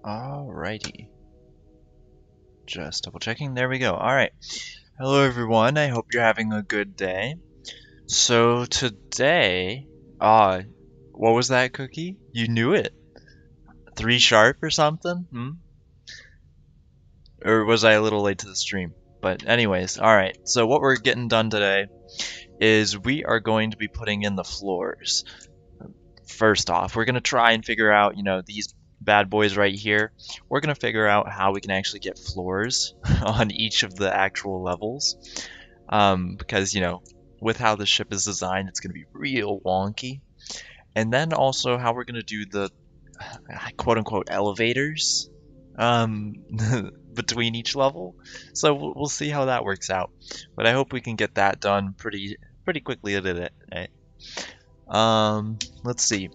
Alrighty. Just double checking. There we go. Alright. Hello everyone. I hope you're having a good day. So today, what was that, Cookie? You knew it. 3 sharp or something? Or was I a little late to the stream? But anyways, alright. So what we're getting done today is we are going to be putting in the floors. First off, we're going to try and figure out, these bad boys right here. We're going to figure out how we can actually get floors on each of the actual levels. Because, with how the ship is designed, it's going to be real wonky. And then also how we're going to do the quote-unquote elevators between each level. So we'll see how that works out. But I hope we can get that done pretty quickly today. Let's see.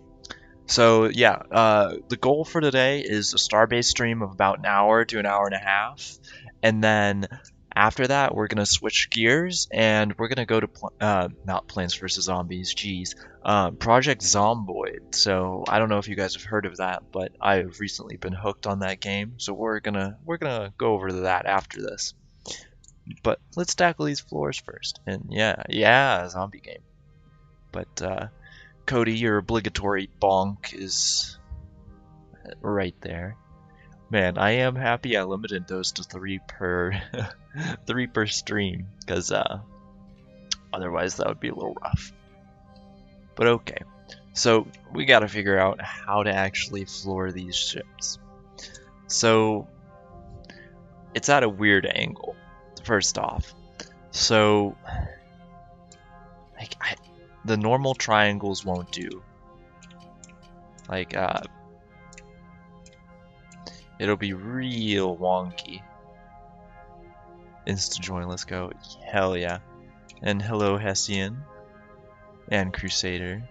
So yeah, the goal for today is a Starbase stream of about an hour to an hour and a half, and then after that we're gonna switch gears and we're gonna go to not Plants vs Zombies, geez, Project Zomboid. So I don't know if you guys have heard of that, but I've recently been hooked on that game, so we're gonna go over that after this. But let's tackle these floors first, and yeah, zombie game. But Cody, your obligatory bonk is right there. Man, I am happy I limited those to 3 per 3 per stream, because otherwise that would be a little rough. But okay, so we gotta figure out how to actually floor these ships. So it's at a weird angle, first off. So like the normal triangles won't do. Like, it'll be real wonky. Insta join, let's go. Hell yeah. And hello Hessian and Crusader.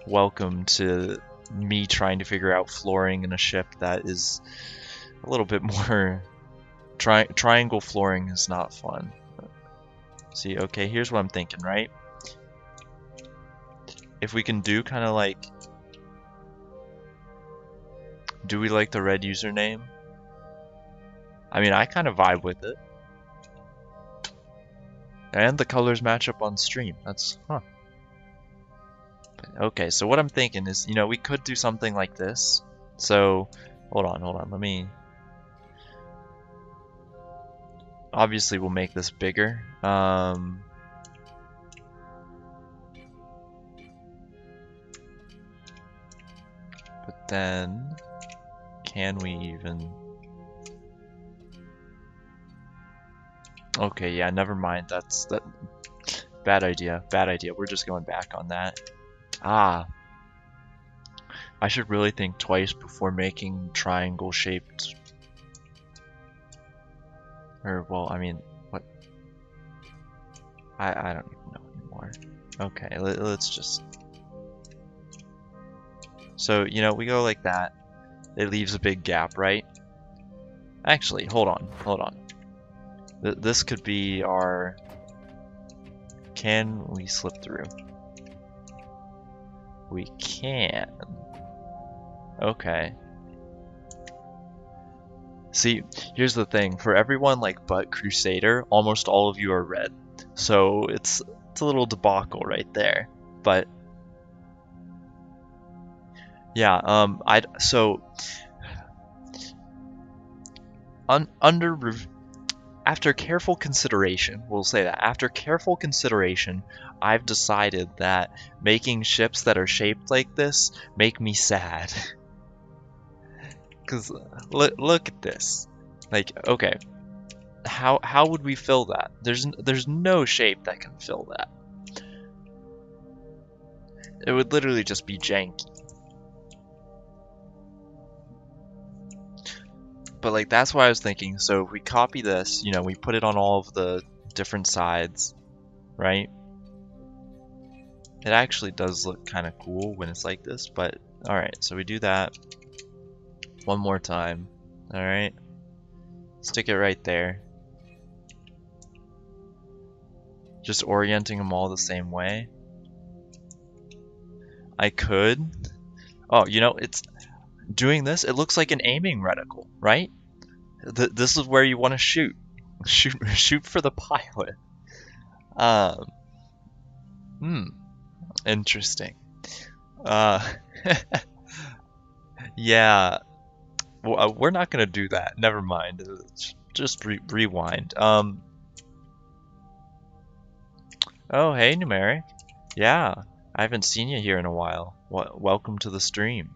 Welcome to me trying to figure out flooring in a ship that is a little bit more... Triangle flooring is not fun. See, okay, here's what I'm thinking, right? If we can do kind of like... Do we like the red username? I mean, I kind of vibe with it. And the colors match up on stream. That's, huh. Okay, so what I'm thinking is, we could do something like this. So, hold on, let me... Obviously, we'll make this bigger. But then, can we even... Okay, yeah, never mind. That's bad idea. Bad idea. We're just going back on that. I should really think twice before making triangle shaped. Or, well, I mean, what? I don't even know anymore. Okay, let's just... So, we go like that. It leaves a big gap, right? Actually, hold on. This could be our... Can we slip through? We can. Okay. See, here's the thing. For everyone like but Crusader, almost all of you are red. So it's a little debacle right there. But yeah, after careful consideration, we'll say that, after careful consideration, I've decided that making ships that are shaped like this make me sad. Because look at this. Like, okay, how would we fill that? There's no shape that can fill that. It would literally just be janky. But like that's what I was thinking. So if we copy this, we put it on all of the different sides, right? It actually does look kind of cool when it's like this, but alright, so we do that one more time. Alright, stick it right there. Just orienting them all the same way. I could. Oh, it's doing this, it looks like an aiming reticle, right? This is where you want to shoot. Shoot for the pilot. Um, hmm, interesting. Uh, yeah, we're not gonna do that. Never mind. Just rewind. Oh, hey, Numeric. Yeah, I haven't seen you here in a while. Welcome to the stream.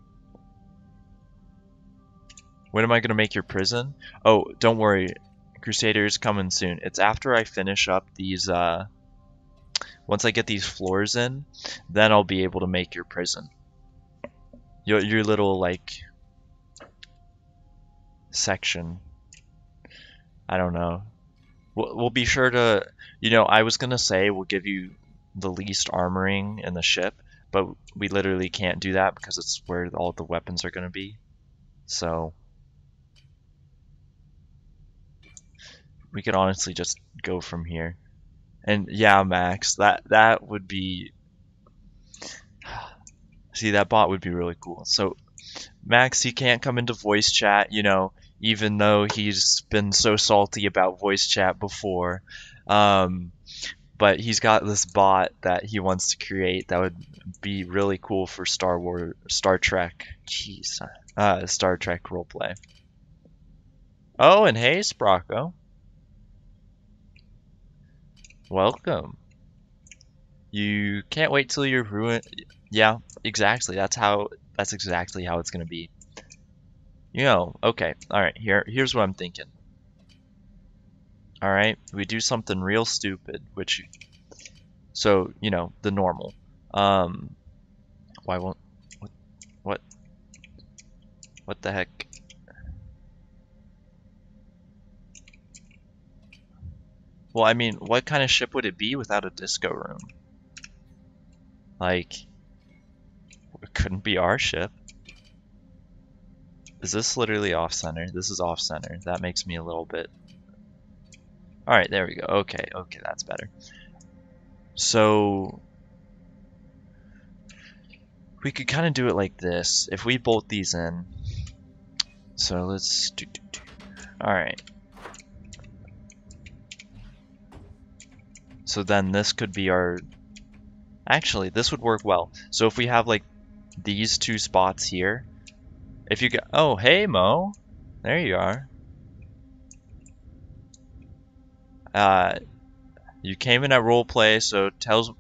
When am I gonna make your prison? Oh, don't worry. Crusader's coming soon. It's after I finish up these, once I get these floors in, then I'll be able to make your prison. Your little, like, section. I don't know. We'll be sure to, you know, I was gonna say we'll give you the least armoring in the ship, but we literally can't do that because it's where all the weapons are gonna be. So we could honestly just go from here. And yeah, Max, that would be, see, that bot would be really cool. So Max, he can't come into voice chat, you know, even though he's been so salty about voice chat before. But he's got this bot that he wants to create that would be really cool for Star Trek, jeez, Star Trek roleplay. Oh, and hey, Sprocko. Welcome. You can't wait till you're ruined. Yeah, exactly. That's exactly how it's gonna be. You know, okay, alright, here's what I'm thinking. Alright, we do something real stupid, which, so, you know, the normal. Why won't, what the heck? Well, I mean, what kind of ship would it be without a disco room? Like, it couldn't be our ship. Is this literally off-center? This is off-center. That makes me a little bit... Alright, there we go. Okay, that's better. So... we could kind of do it like this. If we bolt these in... So let's do... Alright. So then this could be our... Actually, this would work well. So if we have like these two spots here, if you get... Oh, hey Mo! There you are. You came in at roleplay, so tells...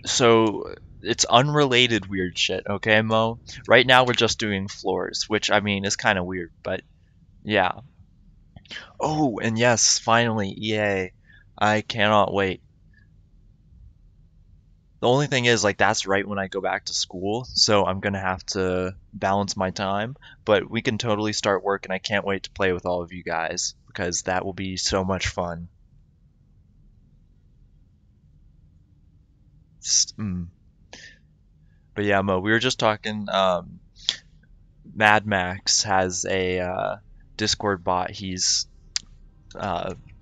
So it's unrelated weird shit, okay, Mo? Right now we're just doing floors, which I mean is kind of weird, but yeah. Oh, and yes, finally, EA. I cannot wait. The only thing is, like, that's right when I go back to school, so I'm gonna have to balance my time, but we can totally start work, and I can't wait to play with all of you guys, because that will be so much fun. But yeah, Mo, we were just talking, Mad Max has a Discord bot he's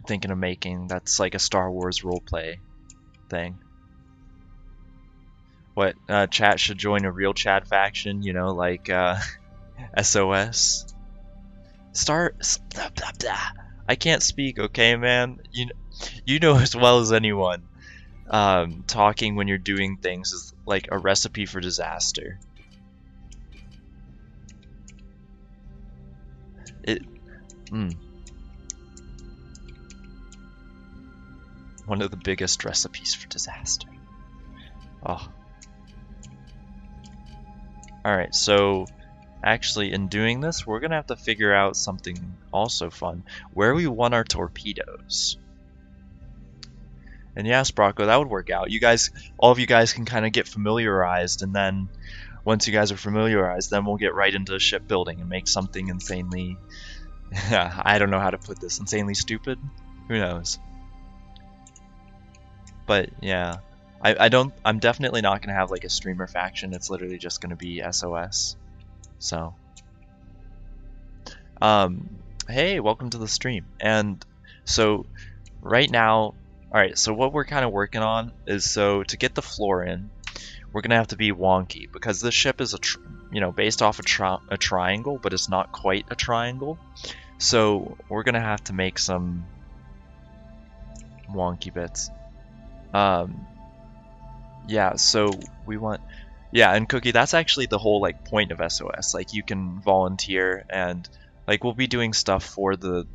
thinking of making that's like a Star Wars roleplay thing. What, chat should join a real chat faction, you know, like SOS. I can't speak, okay, man? You know as well as anyone. Talking when you're doing things is like a recipe for disaster. One of the biggest recipes for disaster. Oh. Alright, so actually in doing this, we're gonna have to figure out something also fun. Where we want our torpedoes. And yeah, Sprocko, that would work out. You guys, all of you guys can kind of get familiarized, and then once you guys are familiarized, then we'll get right into shipbuilding and make something insanely... I don't know how to put this. Insanely stupid? Who knows? But yeah, I'm definitely not gonna have like a streamer faction. It's literally just gonna be SOS. So, hey, welcome to the stream. And so right now, all right. So what we're kind of working on is, so to get the floor in, we're gonna have to be wonky because this ship is based off a triangle, but it's not quite a triangle. So we're gonna have to make some wonky bits. Yeah, so we want, yeah, and Cookie, that's actually the whole like point of SOS. Like you can volunteer and like we'll be doing stuff for the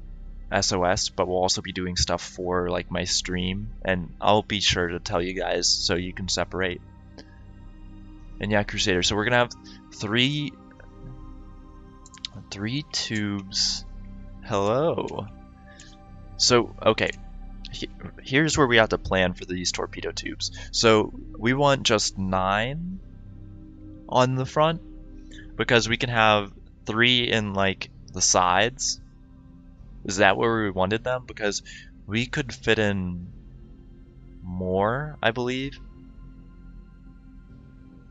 SOS, but we'll also be doing stuff for like my stream, and I'll be sure to tell you guys so you can separate. And yeah, Crusader, so we're gonna have three tubes. Hello. So okay, here's where we have to plan for these torpedo tubes. So we want just 9 on the front because we can have 3 in like the sides. Is that where we wanted them? Because we could fit in more, I believe.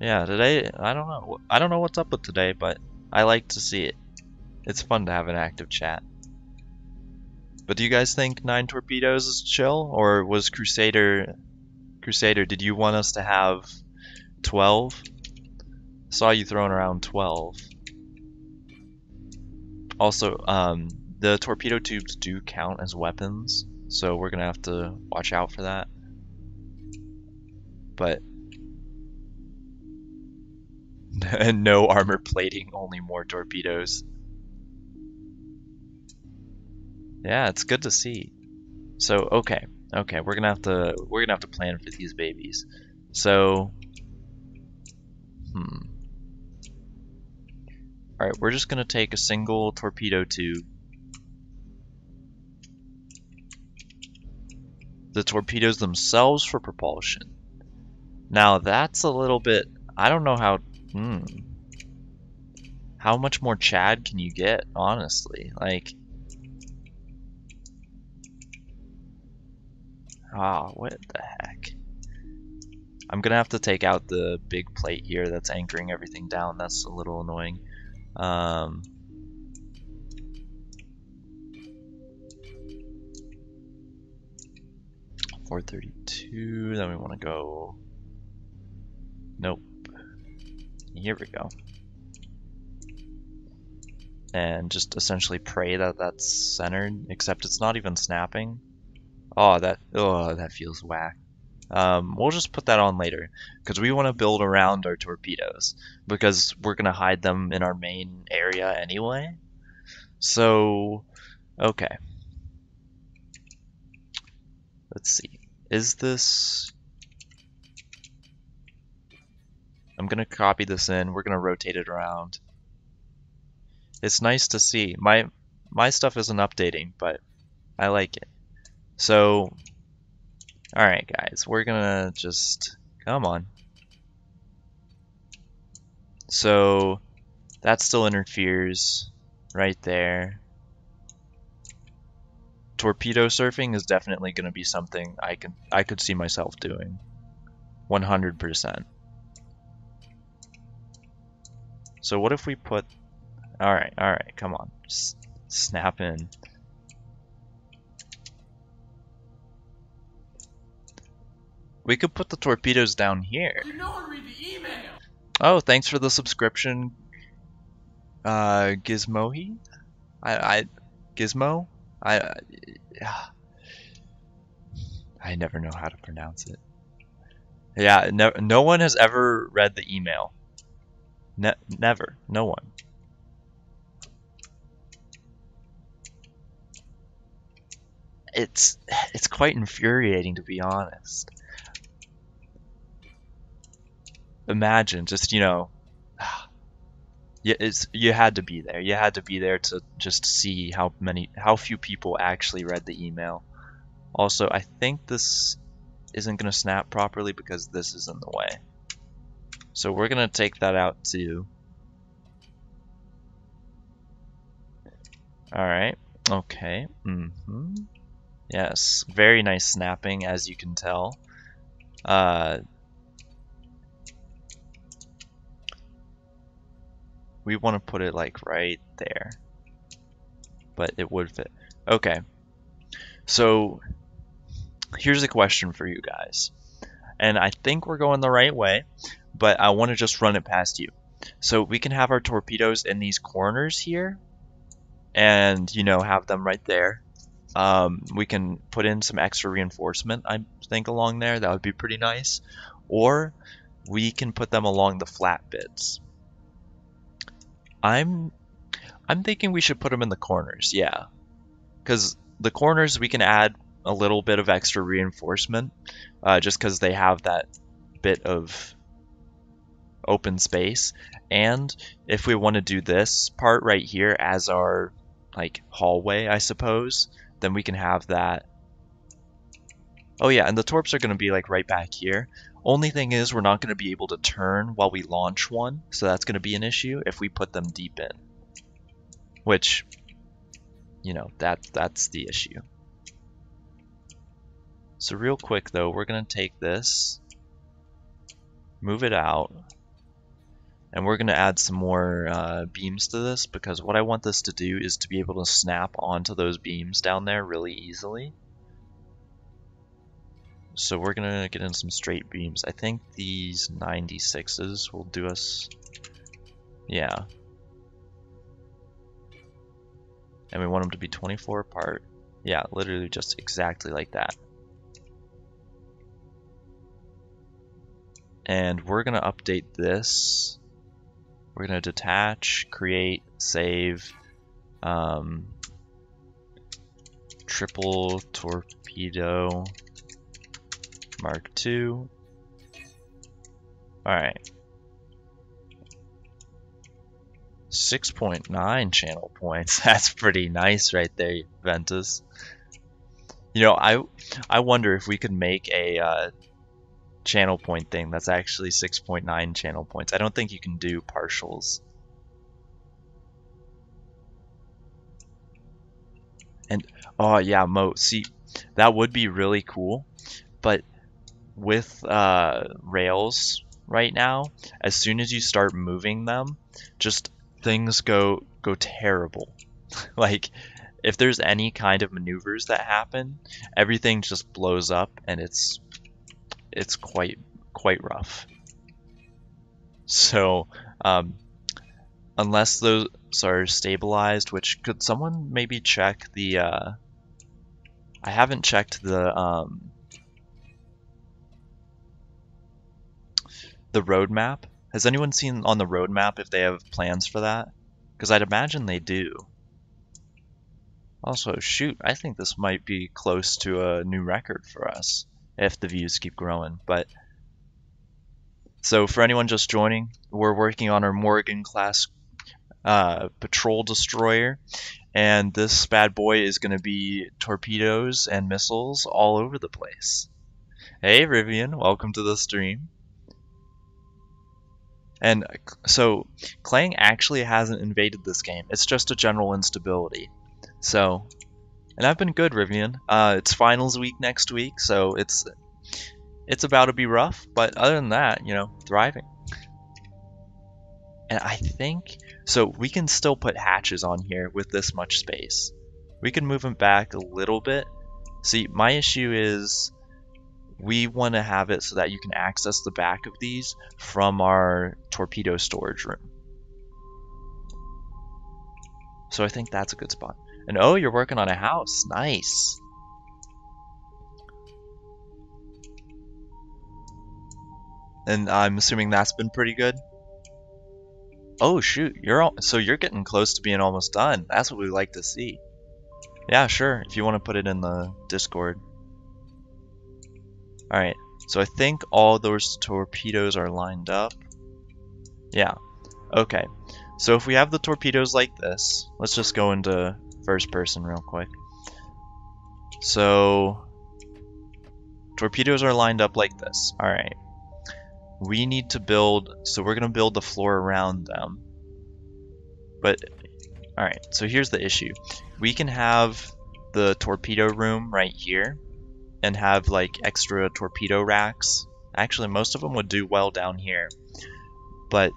Yeah, today, I don't know. I don't know what's up with today, but I like to see it. It's fun to have an active chat. But do you guys think 9 torpedoes is chill? Or was Crusader, did you want us to have 12? Saw you throwing around 12. Also, the torpedo tubes do count as weapons, so we're gonna have to watch out for that. But no armor plating, only more torpedoes. Yeah, it's good to see. So okay, we're gonna have to plan for these babies. So, all right, we're just gonna take a single torpedo tube. The torpedoes themselves for propulsion. Now that's a little bit, I don't know how much more Chad can you get, honestly? Like, what the heck? I'm gonna have to take out the big plate here that's anchoring everything down. That's a little annoying. 432, then we want to go, nope, here we go. And just essentially pray that that's centered, except it's not even snapping. Oh, that feels whack. We'll just put that on later, because we want to build around our torpedoes, because we're going to hide them in our main area anyway. So, okay. Let's see. Is this... I'm going to copy this in. We're going to rotate it around. It's nice to see. My stuff isn't updating, but I like it. So, alright guys, we're gonna just... Come on. So, that still interferes right there. Torpedo surfing is definitely going to be something I could see myself doing. 100%. So what if we put... Alright, come on. Just snap in. We could put the torpedoes down here. Did no one read the email? Oh, thanks for the subscription, Gizmohi? Gizmo? I never know how to pronounce it. Yeah, no one has ever read the email. Never. No one. It's quite infuriating, to be honest. Imagine just, you had to be there. You had to be there to just see how few people actually read the email. Also, I think this isn't going to snap properly because this is in the way. So we're going to take that out too. Alright, okay. Yes, very nice snapping, as you can tell. We want to put it like right there, but it would fit. Okay, so here's a question for you guys, and I think we're going the right way, but I want to just run it past you. So we can have our torpedoes in these corners here, and have them right there. We can put in some extra reinforcement, I think, along there. That would be pretty nice. Or we can put them along the flat bits. I'm thinking we should put them in the corners, yeah. Because the corners, we can add a little bit of extra reinforcement, just because they have that bit of open space. And if we want to do this part right here as our hallway, I suppose, then we can have that. Oh yeah, and the torps are going to be right back here. Only thing is, we're not going to be able to turn while we launch one, so that's going to be an issue if we put them deep in. Which, that's the issue. So real quick though, we're going to take this, move it out, and we're going to add some more beams to this, because what I want this to do is to be able to snap onto those beams down there really easily. So we're going to get in some straight beams. I think these 96s will do us, yeah. And we want them to be 24 apart. Yeah, literally just exactly like that. And we're going to update this. We're going to detach, create, save, triple torpedo Mark II. Alright. 6.9 channel points. That's pretty nice right there, Ventus. I wonder if we could make a channel point thing that's actually 6.9 channel points. I don't think you can do partials. And oh yeah, see, that would be really cool, but with rails right now, as soon as you start moving them, just things go terrible. If there's any kind of maneuvers that happen, everything just blows up, and it's quite rough. So unless those are stabilized, which could someone maybe check the I haven't checked the roadmap. Has anyone seen on the roadmap if they have plans for that? Because I'd imagine they do. Also, shoot, I think this might be close to a new record for us if the views keep growing. But so for anyone just joining, we're working on our Morgan class patrol destroyer, and this bad boy is going to be torpedoes and missiles all over the place. Hey Rivvion, welcome to the stream. And so Clang actually hasn't invaded this game. It's just a general instability. So, and I've been good, Rivvion. It's finals week next week, so it's about to be rough, but other than that, thriving. And I think, so we can still put hatches on here with this much space. We can move them back a little bit. See, my issue is we want to have it so that you can access the back of these from our torpedo storage room. So I think that's a good spot. And oh, you're working on a house. Nice. And I'm assuming that's been pretty good. Oh shoot, so you're getting close to being almost done. That's what we like to see. Yeah, sure, if you want to put it in the Discord. Alright, so I think all those torpedoes are lined up. Yeah, okay. So if we have the torpedoes like this, let's just go into first person real quick. So torpedoes are lined up like this. Alright. We need to build, so we're going to build the floor around them. But, alright, so here's the issue. We can have the torpedo room right here and have extra torpedo racks. Actually, most of them would do well down here. But,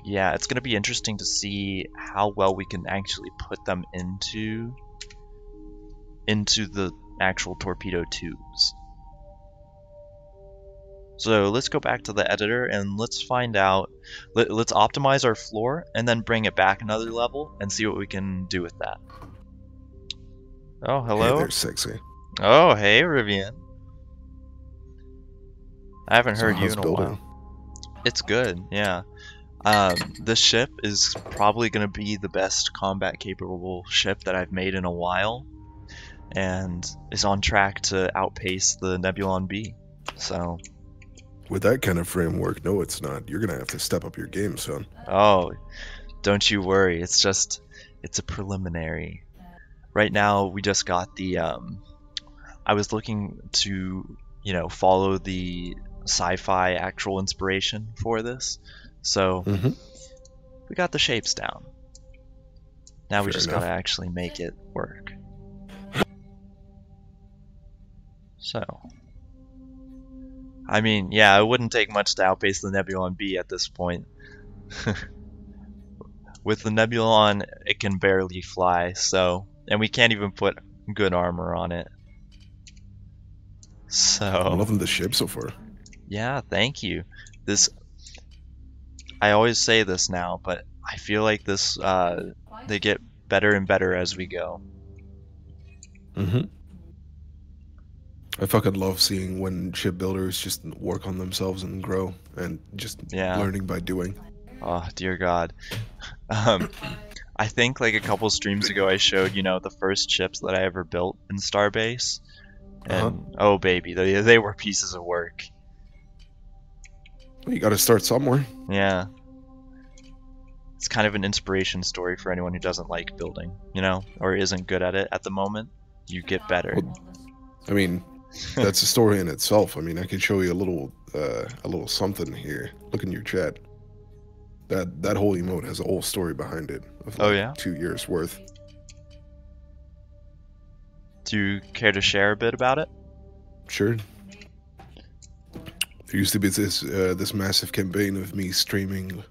yeah, it's going to be interesting to see how well we can actually put them into the actual torpedo tubes. So let's go back to the editor and let's find out. Let's optimize our floor and then bring it back another level and see what we can do with that. Oh, Hey hello. there, sexy. Oh, hey, Rivvion. I haven't So heard you how's in a building? while. It's good, yeah. This ship is probably going to be the best combat capable ship that I've made in a while, and is on track to outpace the Nebulon B. So, With that kind of framework, no, it's not. You're gonna have to step up your game, son. oh, don't you worry. It's a preliminary. Right now, we just got the I was looking to, follow the sci-fi actual inspiration for this. So, Mm-hmm. we got the shapes down. Now we Fair just gotta enough. actually make it work. So, I mean, yeah, it wouldn't take much to outpace the Nebulon B at this point. With the Nebulon, it can barely fly, so, and we can't even put good armor on it. I'm So, loving the ship so far. yeah, thank you. This, I always say this now, but I feel like this, they get better and better as we go. Mm-hmm. I fucking love seeing when shipbuilders just work on themselves and grow and just Yeah. learning by doing. Oh, dear God. Um, I think like a couple streams ago I showed, the first ships that I ever built in Starbase. Uh-huh. And oh baby, they were pieces of work. Well, you gotta start somewhere. Yeah. It's kind of an inspiration story for anyone who doesn't like building, or isn't good at it at the moment. You get better. Well, I mean, that's a story in itself. I mean, I can show you a little something here. Look in your chat. That whole emote has a whole story behind it of Oh like yeah? 2 years worth. Do you care to share a bit about it? Sure. There used to be this massive campaign of me streaming.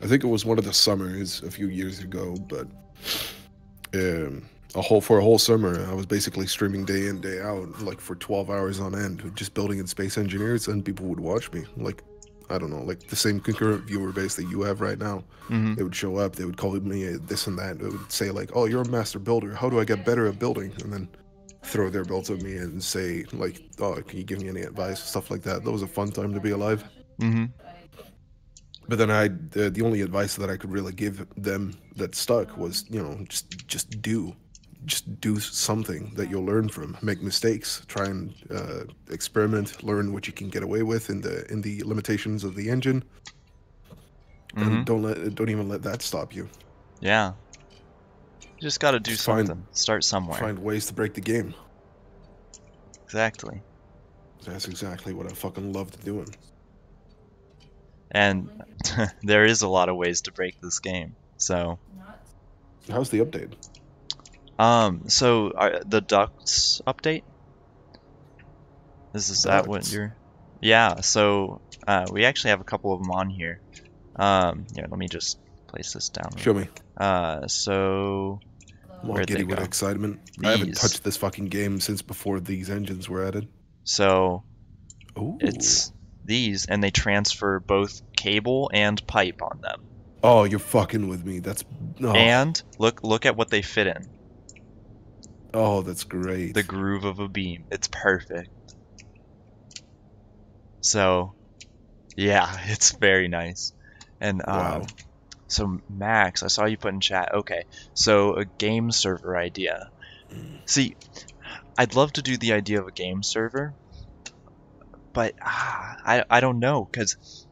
I think it was one of the summers a few years ago, but for a whole summer, I was basically streaming day in day out, like for 12 hours on end, just building in Space Engineers, and people would watch me. Like, I don't know, like the same concurrent viewer base that you have right now. Mm-hmm. They would show up, they would call me this and that. They would say like, "Oh, you're a master builder. How do I get better at building?" And then throw their builds at me and say like, "Oh, can you give me any advice?" Stuff like that. That was a fun time to be alive. Mm-hmm. But then the only advice that I could really give them that stuck was, just do something that you'll learn from. Make mistakes, try and experiment, learn what you can get away with in the limitations of the engine, Mm-hmm. and don't even let that stop you. Yeah. You just gotta do Just something. Start somewhere. find ways to break the game. Exactly. That's exactly what I fucking loved doing. And there is a lot of ways to break this game. So, How's the update? the ducts update? Is that what Ducts. you're? Yeah. So, we actually have a couple of them on here. Here, let me just place this down. Show me. So I'm all where'd they giddy with go? excitement. I haven't These. touched this fucking game since before these engines were added. So Ooh. it's these, and they transfer both cable and pipe on them. Oh, you're fucking with me. That's And look at what they fit in. Oh, that's great. The groove of a beam. It's perfect. So, yeah, it's very nice. And Wow. so Max, I saw you put in chat. Okay, so a game server idea. See, I'd love to do the idea of a game server, but I don't know, because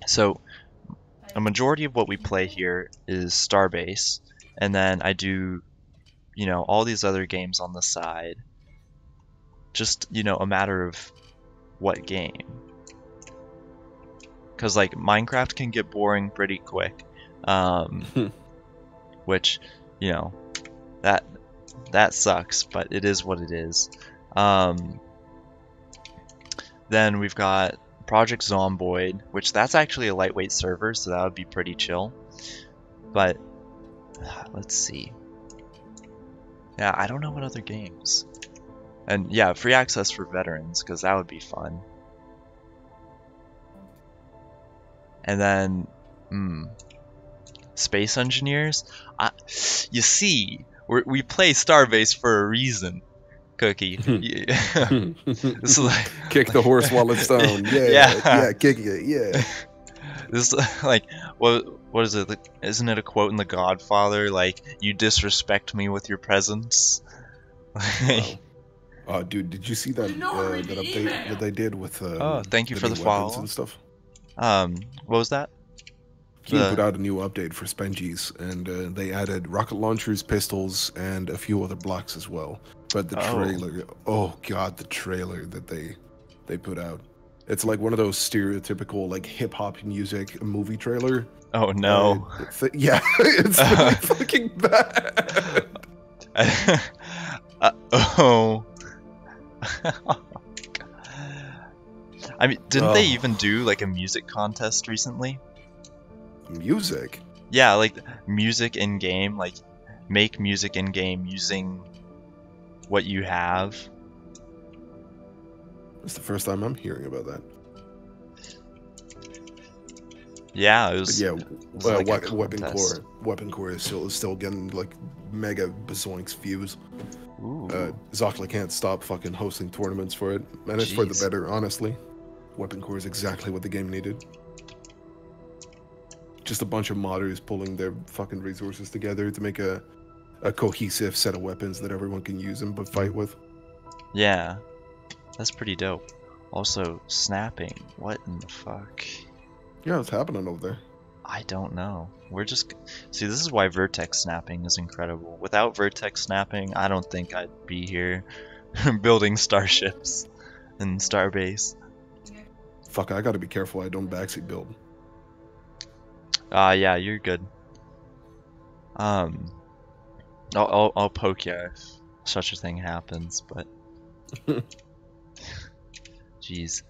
so a majority of what we play here is Starbase, and then I do, all these other games on the side. Just, a matter of what game. Because like Minecraft can get boring pretty quick, which, that sucks, but it is what it is. Then we've got Project Zomboid, which that's actually a lightweight server, so that would be pretty chill. But let's see. Yeah, I don't know what other games. And yeah, free access for veterans, because that would be fun. And then, space engineers. You see, we play Starbase for a reason, Cookie. This is Kick the horse while it's down. Yeah, yeah. yeah, kick it. Yeah. This is like what is it? Isn't it a quote in The Godfather? Like, you disrespect me with your presence. Wow. Dude, did you see that that update that they did with Oh, thank you the for new the weapons follow. and stuff? What was that? Keen put out a new update for Spengies, and they added rocket launchers, pistols, and a few other blocks as well. But the trailer, oh god, the trailer that they put out. It's like one of those stereotypical like hip hop music movie trailer. Oh no. Yeah, it's really fucking bad. Oh. I mean, didn't they even do like a music contest recently? Music? Yeah, like music in game, like make music in game using what you have. It's the first time I'm hearing about that. Yeah, it was. But yeah, like Weapon Core is still getting like mega bazoinks views. Zockla can't stop fucking hosting tournaments for it, and it's for the better, honestly. Weapon Core is exactly what the game needed. Just a bunch of modders pulling their fucking resources together to make a cohesive set of weapons that everyone can use and fight with. Yeah, that's pretty dope. Also, snapping. What in the fuck? Yeah, what's happening over there? I don't know. We're just... See, this is why vertex snapping is incredible. Without vertex snapping, I don't think I'd be here building starships in Starbase. Fuck, I gotta be careful I don't backseat build. Yeah, you're good. I'll poke you if such a thing happens, but... Jeez.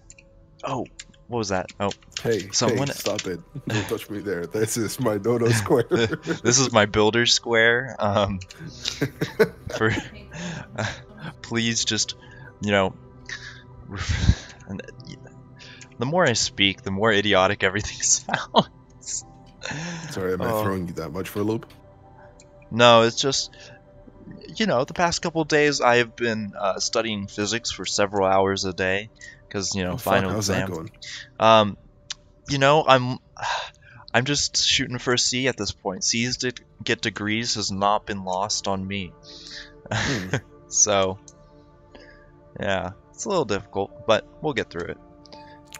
Oh, what was that? Oh, hey, someone... Hey, stop it! Don't touch me there. This is my dodo square. This is my builder square. For please just, you know, the more I speak, the more idiotic everything sounds. Sorry, am I throwing you that much for a loop? No, it's just, you know, the past couple of days I have been studying physics for several hours a day, because, you know, final exam. How's that going? You know, I'm just shooting for a C at this point. C's to get degrees has not been lost on me. So, yeah, it's a little difficult, but we'll get through it.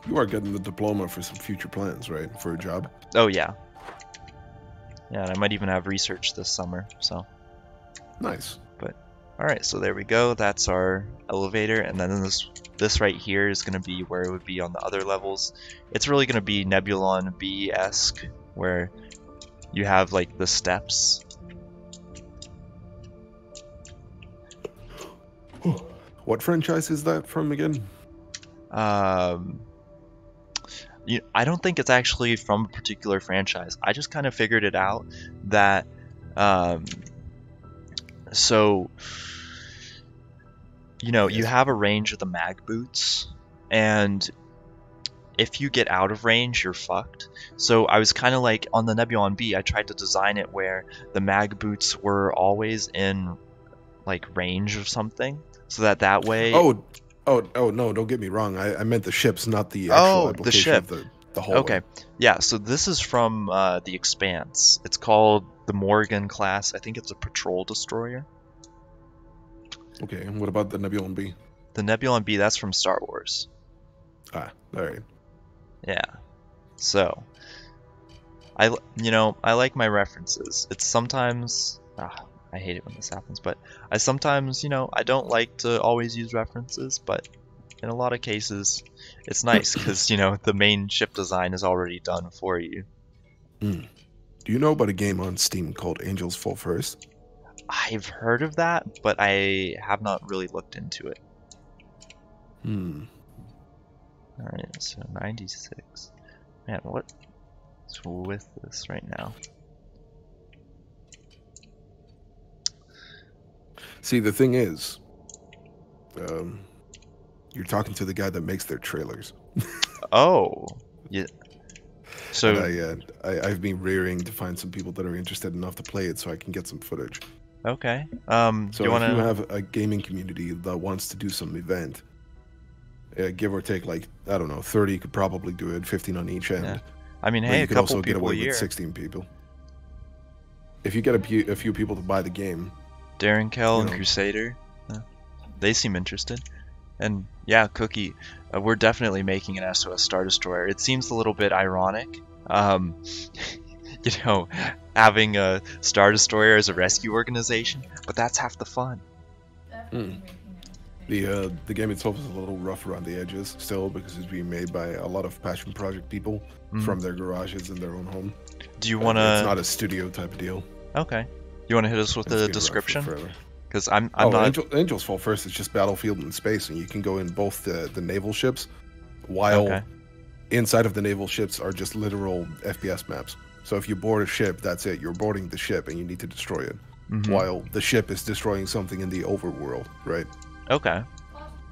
You are getting the diploma for some future plans, right? For a job? Oh, yeah. Yeah, and I might even have research this summer, so. Nice. But, alright, so there we go. That's our elevator, and then this right here is going to be where it would be on the other levels. It's really going to be Nebulon B-esque, where you have, like, the steps. What franchise is that from again? I don't think it's actually from a particular franchise. I just kind of figured it out that, so, you know, you have a range of the mag boots, and if you get out of range, you're fucked. So I was kind of like, on the Nebulon B, I tried to design it where the mag boots were always in, like, range of something, so that way... Oh no! Don't get me wrong. I meant the ships, not the actual application the ship. of the hallway. Okay, yeah. So this is from the Expanse. It's called the Morgan class. I think it's a patrol destroyer. Okay, and what about the Nebulon B? The Nebulon B, that's from Star Wars. Ah, all right. Yeah. So, I like my references. It's sometimes. I hate it when this happens, but I sometimes, you know, I don't like to always use references, but in a lot of cases, it's nice because, you know, the main ship design is already done for you. Do you know about a game on Steam called Angels Fall First? I've heard of that, but I have not really looked into it. Alright, so 96. Man, what's with this right now? See, the thing is, you're talking to the guy that makes their trailers. Oh, yeah. And So, I've been rearing to find some people that are interested enough to play it so I can get some footage. okay. So You if you wanna? have a gaming community that wants to do some event, give or take, like, I don't know, 30 could probably do it, 15 on each Yeah. end. I mean, But hey, you a could couple also get people a away with year. 16 people. If you get a few people to buy the game, Darren Kell you and know, Crusader. They seem interested. And yeah, Cookie, we're definitely making an SOS Star Destroyer. It seems a little bit ironic, um, you know, having a Star Destroyer as a rescue organization, but that's half the fun. mm, the game itself is a little rough around the edges still because it's being made by a lot of passion project people Mm. from their garages in their own home. Do you It's wanna? not a studio type of deal. Okay. You wanna hit us with It's the been around for description? forever. Because I'm Oh, not. Angel's Fall first is just battlefield in space, and you can go in both the naval ships, while Okay. inside of the naval ships are just literal FPS maps. So if you board a ship, that's it. You're boarding the ship, and you need to destroy it, while the ship is destroying something in the overworld, right? Okay.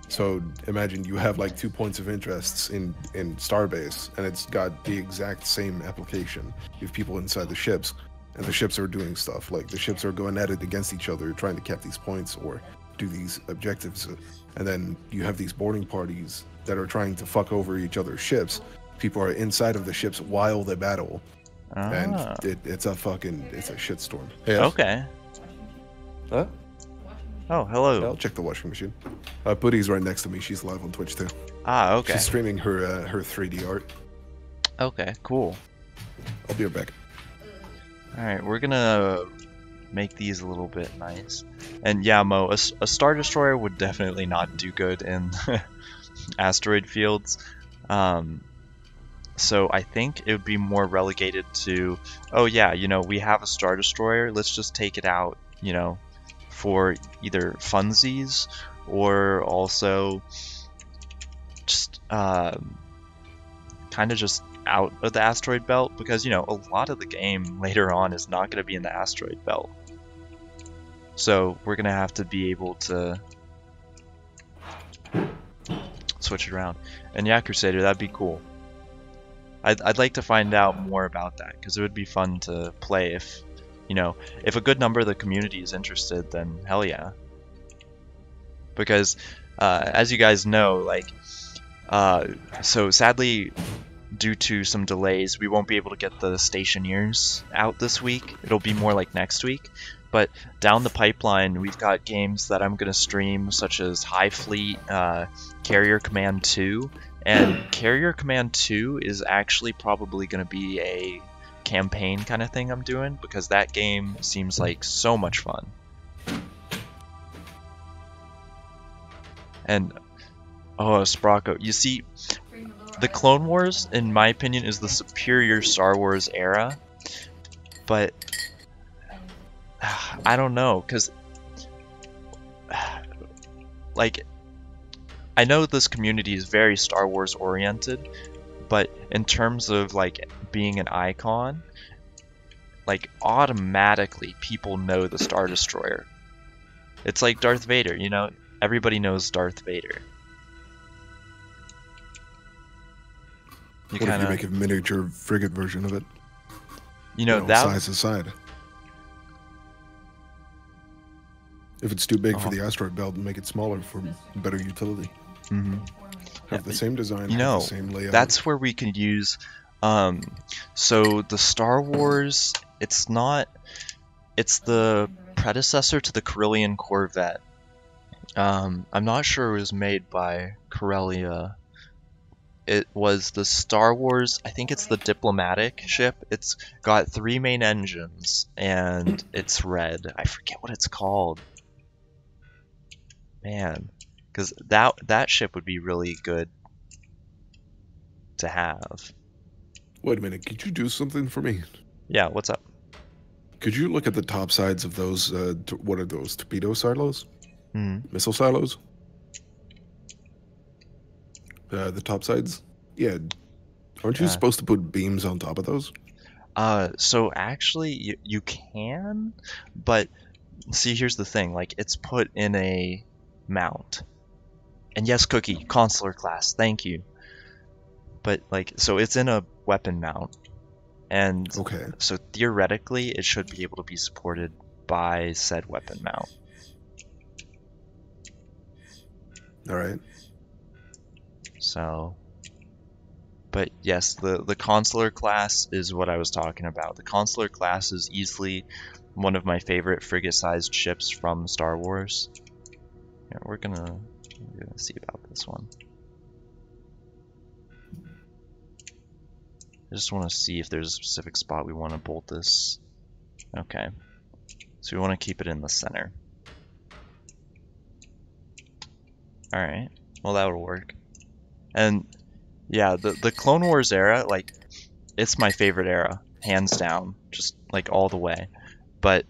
So imagine you have like 2 points of interests in Starbase, and it's got the exact same application. You have people inside the ships, and the ships are doing stuff. Like the ships are going at it against each other, trying to cap these points or do these objectives. And then you have these boarding parties that are trying to fuck over each other's ships. People are inside of the ships while they battle, and Ah. it's a shitstorm. Yes? Okay. Huh? Oh, Yeah, hello. I'll check the washing machine. Putty's right next to me. She's live on Twitch too. Ah, okay. She's streaming her 3D art. Okay, cool. I'll be right back. Alright, we're gonna make these a little bit nice. And yeah, Mo, a Star Destroyer would definitely not do good in asteroid fields. So I think it would be more relegated to, oh yeah, we have a Star Destroyer, let's just take it out, for either funsies or also just kind of just out of the asteroid belt, because a lot of the game later on is not going to be in the asteroid belt, so we're going to have to be able to switch it around. And yeah, Crusader, that'd be cool. I'd like to find out more about that, because it would be fun to play if a good number of the community is interested, then hell yeah. Because as you guys know, so sadly, due to some delays, we won't be able to get the stationeers out this week. It'll be more like next week. But down the pipeline, we've got games that I'm going to stream, such as High Fleet, Carrier Command 2. And Carrier Command 2 is actually probably going to be a campaign kind of thing I'm doing, because that game seems like so much fun. And oh, Sprocko, you see, the Clone Wars, in my opinion, is the superior Star Wars era, but I don't know, because I know this community is very Star Wars oriented, but in terms of being an icon, automatically people know the Star Destroyer. It's like Darth Vader, everybody knows Darth Vader. What if you make a miniature frigate version of it? That size aside. If it's too big for the asteroid belt, make it smaller for better utility. Have the same design, have the same layout. That's where we could use. So the Star Wars, it's the predecessor to the Corellian Corvette. I'm not sure it was made by Corellia. It was the Star Wars, I think it's the diplomatic ship. It's got 3 main engines, and it's red. I forget what it's called. Man, because that ship would be really good to have. Wait a minute, could you do something for me? Yeah, what's up? Could you look at the top sides of those, what are those, torpedo silos? Missile silos? The top sides? Yeah. Aren't you supposed to put beams on top of those? So actually, you can, but see, here's the thing. It's put in a mount. And yes, Cookie, consular class, thank you. But, so it's in a weapon mount. And Okay. so theoretically, it should be able to be supported by said weapon mount. All right. So, but yes, the consular class is what I was talking about. The consular class is easily one of my favorite frigate-sized ships from Star Wars. Yeah, we're gonna see about this one. I just want to see if there's a specific spot we want to bolt this. Okay, so we want to keep it in the center. All right, well that'll work. And yeah, the Clone Wars era, like, it's my favorite era, hands down, just like all the way. But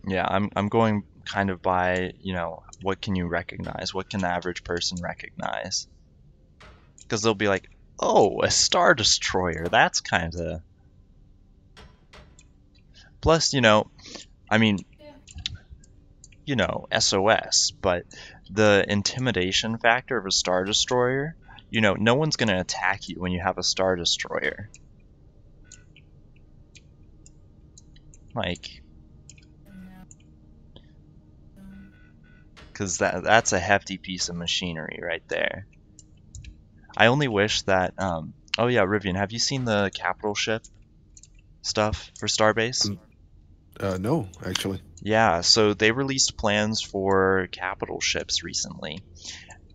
yeah, I'm going kind of by, you know, what can you recognize? What can the average person recognize? Because they'll be like, oh, a Star Destroyer, that's kind of... Plus, you know, I mean, you know, SOS, but the intimidation factor of a Star Destroyer, you know, no one's going to attack you when you have a Star Destroyer. Like, because that's a hefty piece of machinery right there. I only wish that, oh yeah, Rivvion, have you seen the capital ship stuff for Starbase? No, actually. Yeah, so they released plans for capital ships recently.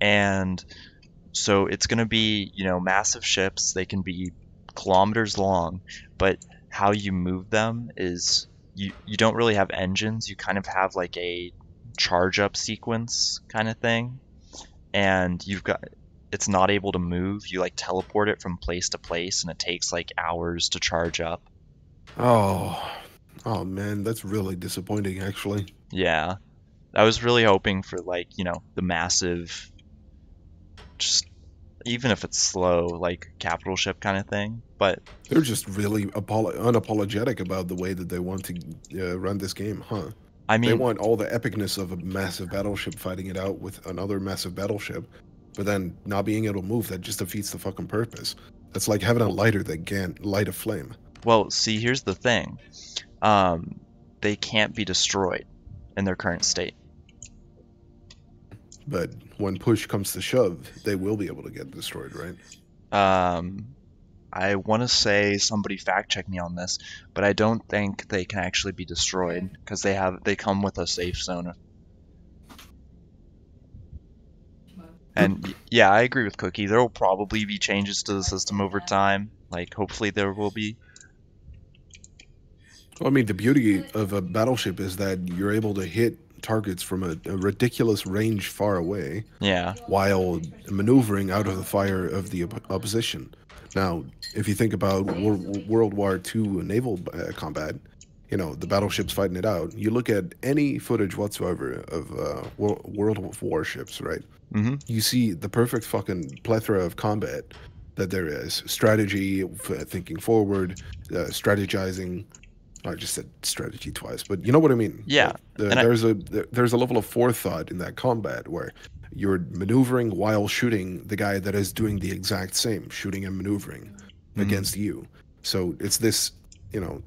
And so it's going to be, you know, massive ships. They can be kilometers long, but how you move them is you don't really have engines. You kind of have like a charge up sequence kind of thing. And it's not able to move. You like teleport it from place to place and it takes like hours to charge up. Oh, oh man, that's really disappointing, actually. Yeah. I was really hoping for like, you know, the massive, just even if it's slow, like capital ship kind of thing. But They're just really unapologetic about the way that they want to run this game, huh? I They mean, want all the epicness of a massive battleship fighting it out with another massive battleship, but then not being able to move, that just defeats the fucking purpose. That's like having a lighter that can't light a flame. well, see, here's the thing. They can't be destroyed in their current state. But when push comes to shove, they will be able to get destroyed, right? Um, I want to say somebody fact check me on this, but I don't think they can actually be destroyed because they come with a safe zone. And yeah, I agree with Cookie. There will probably be changes to the system over time. Like, hopefully there will be. Well, I mean, the beauty of a battleship is that you're able to hit targets from a ridiculous range far away Yeah. while maneuvering out of the fire of the opposition. Now, if you think about World War II naval combat, you know, the battleships fighting it out, you look at any footage whatsoever of World War ships, right? Mm-hmm. You see the perfect fucking plethora of combat that there is. Strategy, thinking forward, strategizing. I just said strategy twice, but you know what I mean. Yeah. Like, there's a level of forethought in that combat where you're maneuvering while shooting the guy that is doing the exact same, shooting and maneuvering against you. So it's this, you know,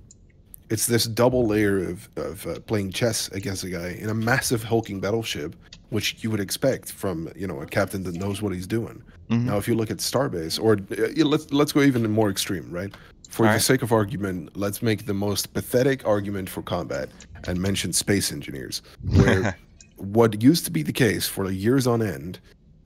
it's this double layer of playing chess against a guy in a massive hulking battleship, which you would expect from, you know, a captain that knows what he's doing. Now, if you look at Starbase, or let's go even more extreme, right? For the sake of argument, let's make the most pathetic argument for combat and mention space engineers, where what used to be the case for years on end,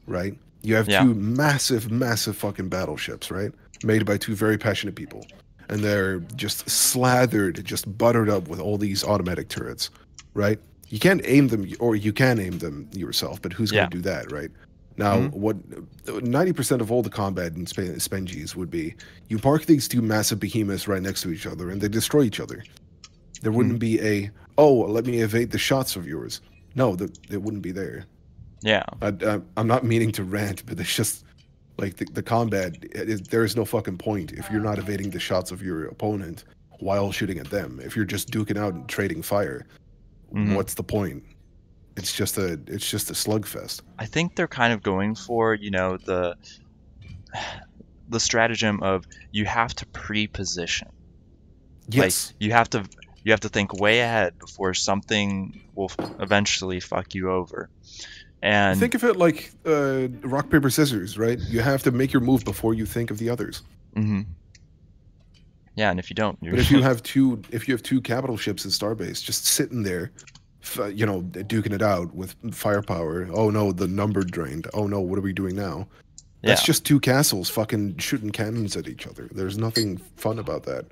right? You have two massive, massive fucking battleships, right? Made by two very passionate people. And they're just slathered, just buttered up with all these automatic turrets, right? You can't aim them, or you can aim them yourself, but who's going to do that, right? Now, what 90% of all the combat in Spengies would be, you park these two massive behemoths right next to each other, and they destroy each other. There wouldn't be a, oh, let me evade the shots of yours. No, it wouldn't be there. Yeah. I'm not meaning to rant, but it's just, like, the combat, there is no fucking point if you're not evading the shots of your opponent while shooting at them. If you're just duking out and trading fire, what's the point? It's just a slugfest. I think they're kind of going for, you know, the the stratagem of you have to pre-position. Like Yes. you have to think way ahead before something will eventually fuck you over. And Think of it like rock paper scissors, right? You have to make your move before you think of the others. mhm. Yeah, and if you don't, you're But if you have two capital ships in Starbase just sitting there, duking it out with firepower. Oh no, the number drained. Oh no, what are we doing now? That's yeah. just two castles fucking shooting cannons at each other. There's nothing fun about that.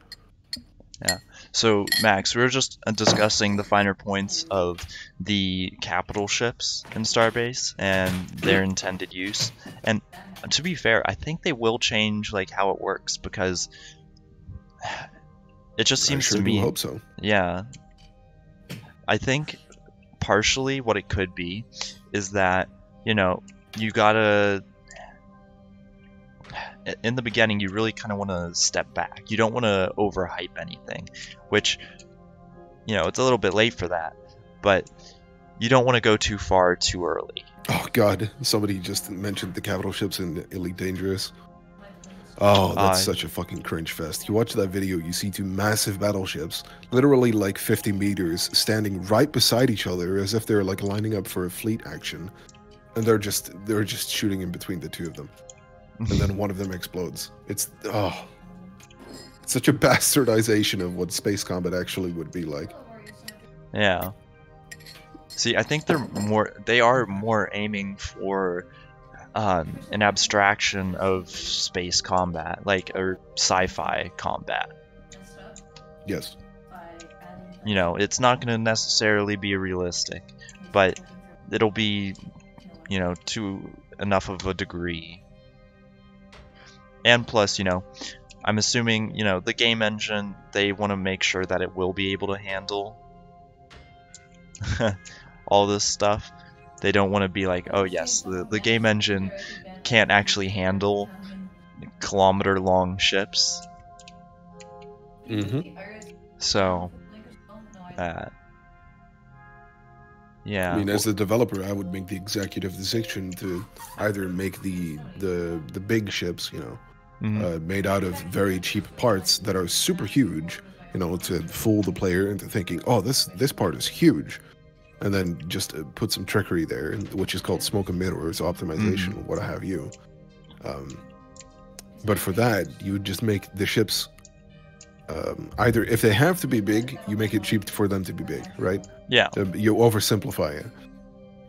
Yeah. So, Max, we were just discussing the finer points of the capital ships in Starbase and their intended use. And to be fair, I think they will change like how it works because it just I seems to sure do me, hope so. yeah, I think partially what it could be is that, you gotta in the beginning, you really kind of want to step back. You don't want to overhype anything, which, it's a little bit late for that, but you don't want to go too far too early. Oh god, somebody just mentioned the capital ships in Elite Dangerous. Oh, that's such a fucking cringe fest. You watch that video, you see two massive battleships, literally like 50 meters, standing right beside each other as if they're like lining up for a fleet action, and they're just shooting in between the two of them. And then one of them explodes. It's such a bastardization of what space combat actually would be like. Yeah. See, I think they are more aiming for an abstraction of space combat, like or sci-fi combat. Yes. It's not going to necessarily be realistic, but it'll be, to enough of a degree. And plus, I'm assuming, the game engine, they want to make sure that it will be able to handle all this stuff. They don't want to be like, oh yes, the game engine can't actually handle kilometer-long ships. Mm-hmm. So, yeah. I mean, as a developer, I would make the executive decision to either make the big ships, made out of very cheap parts that are super huge, to fool the player into thinking, oh, this part is huge, and then just put some trickery there, which is called smoke and mirrors optimization, what have you. But for that, you would just make the ships either, if they have to be big, you make it cheap for them to be big, right? Yeah. You oversimplify it,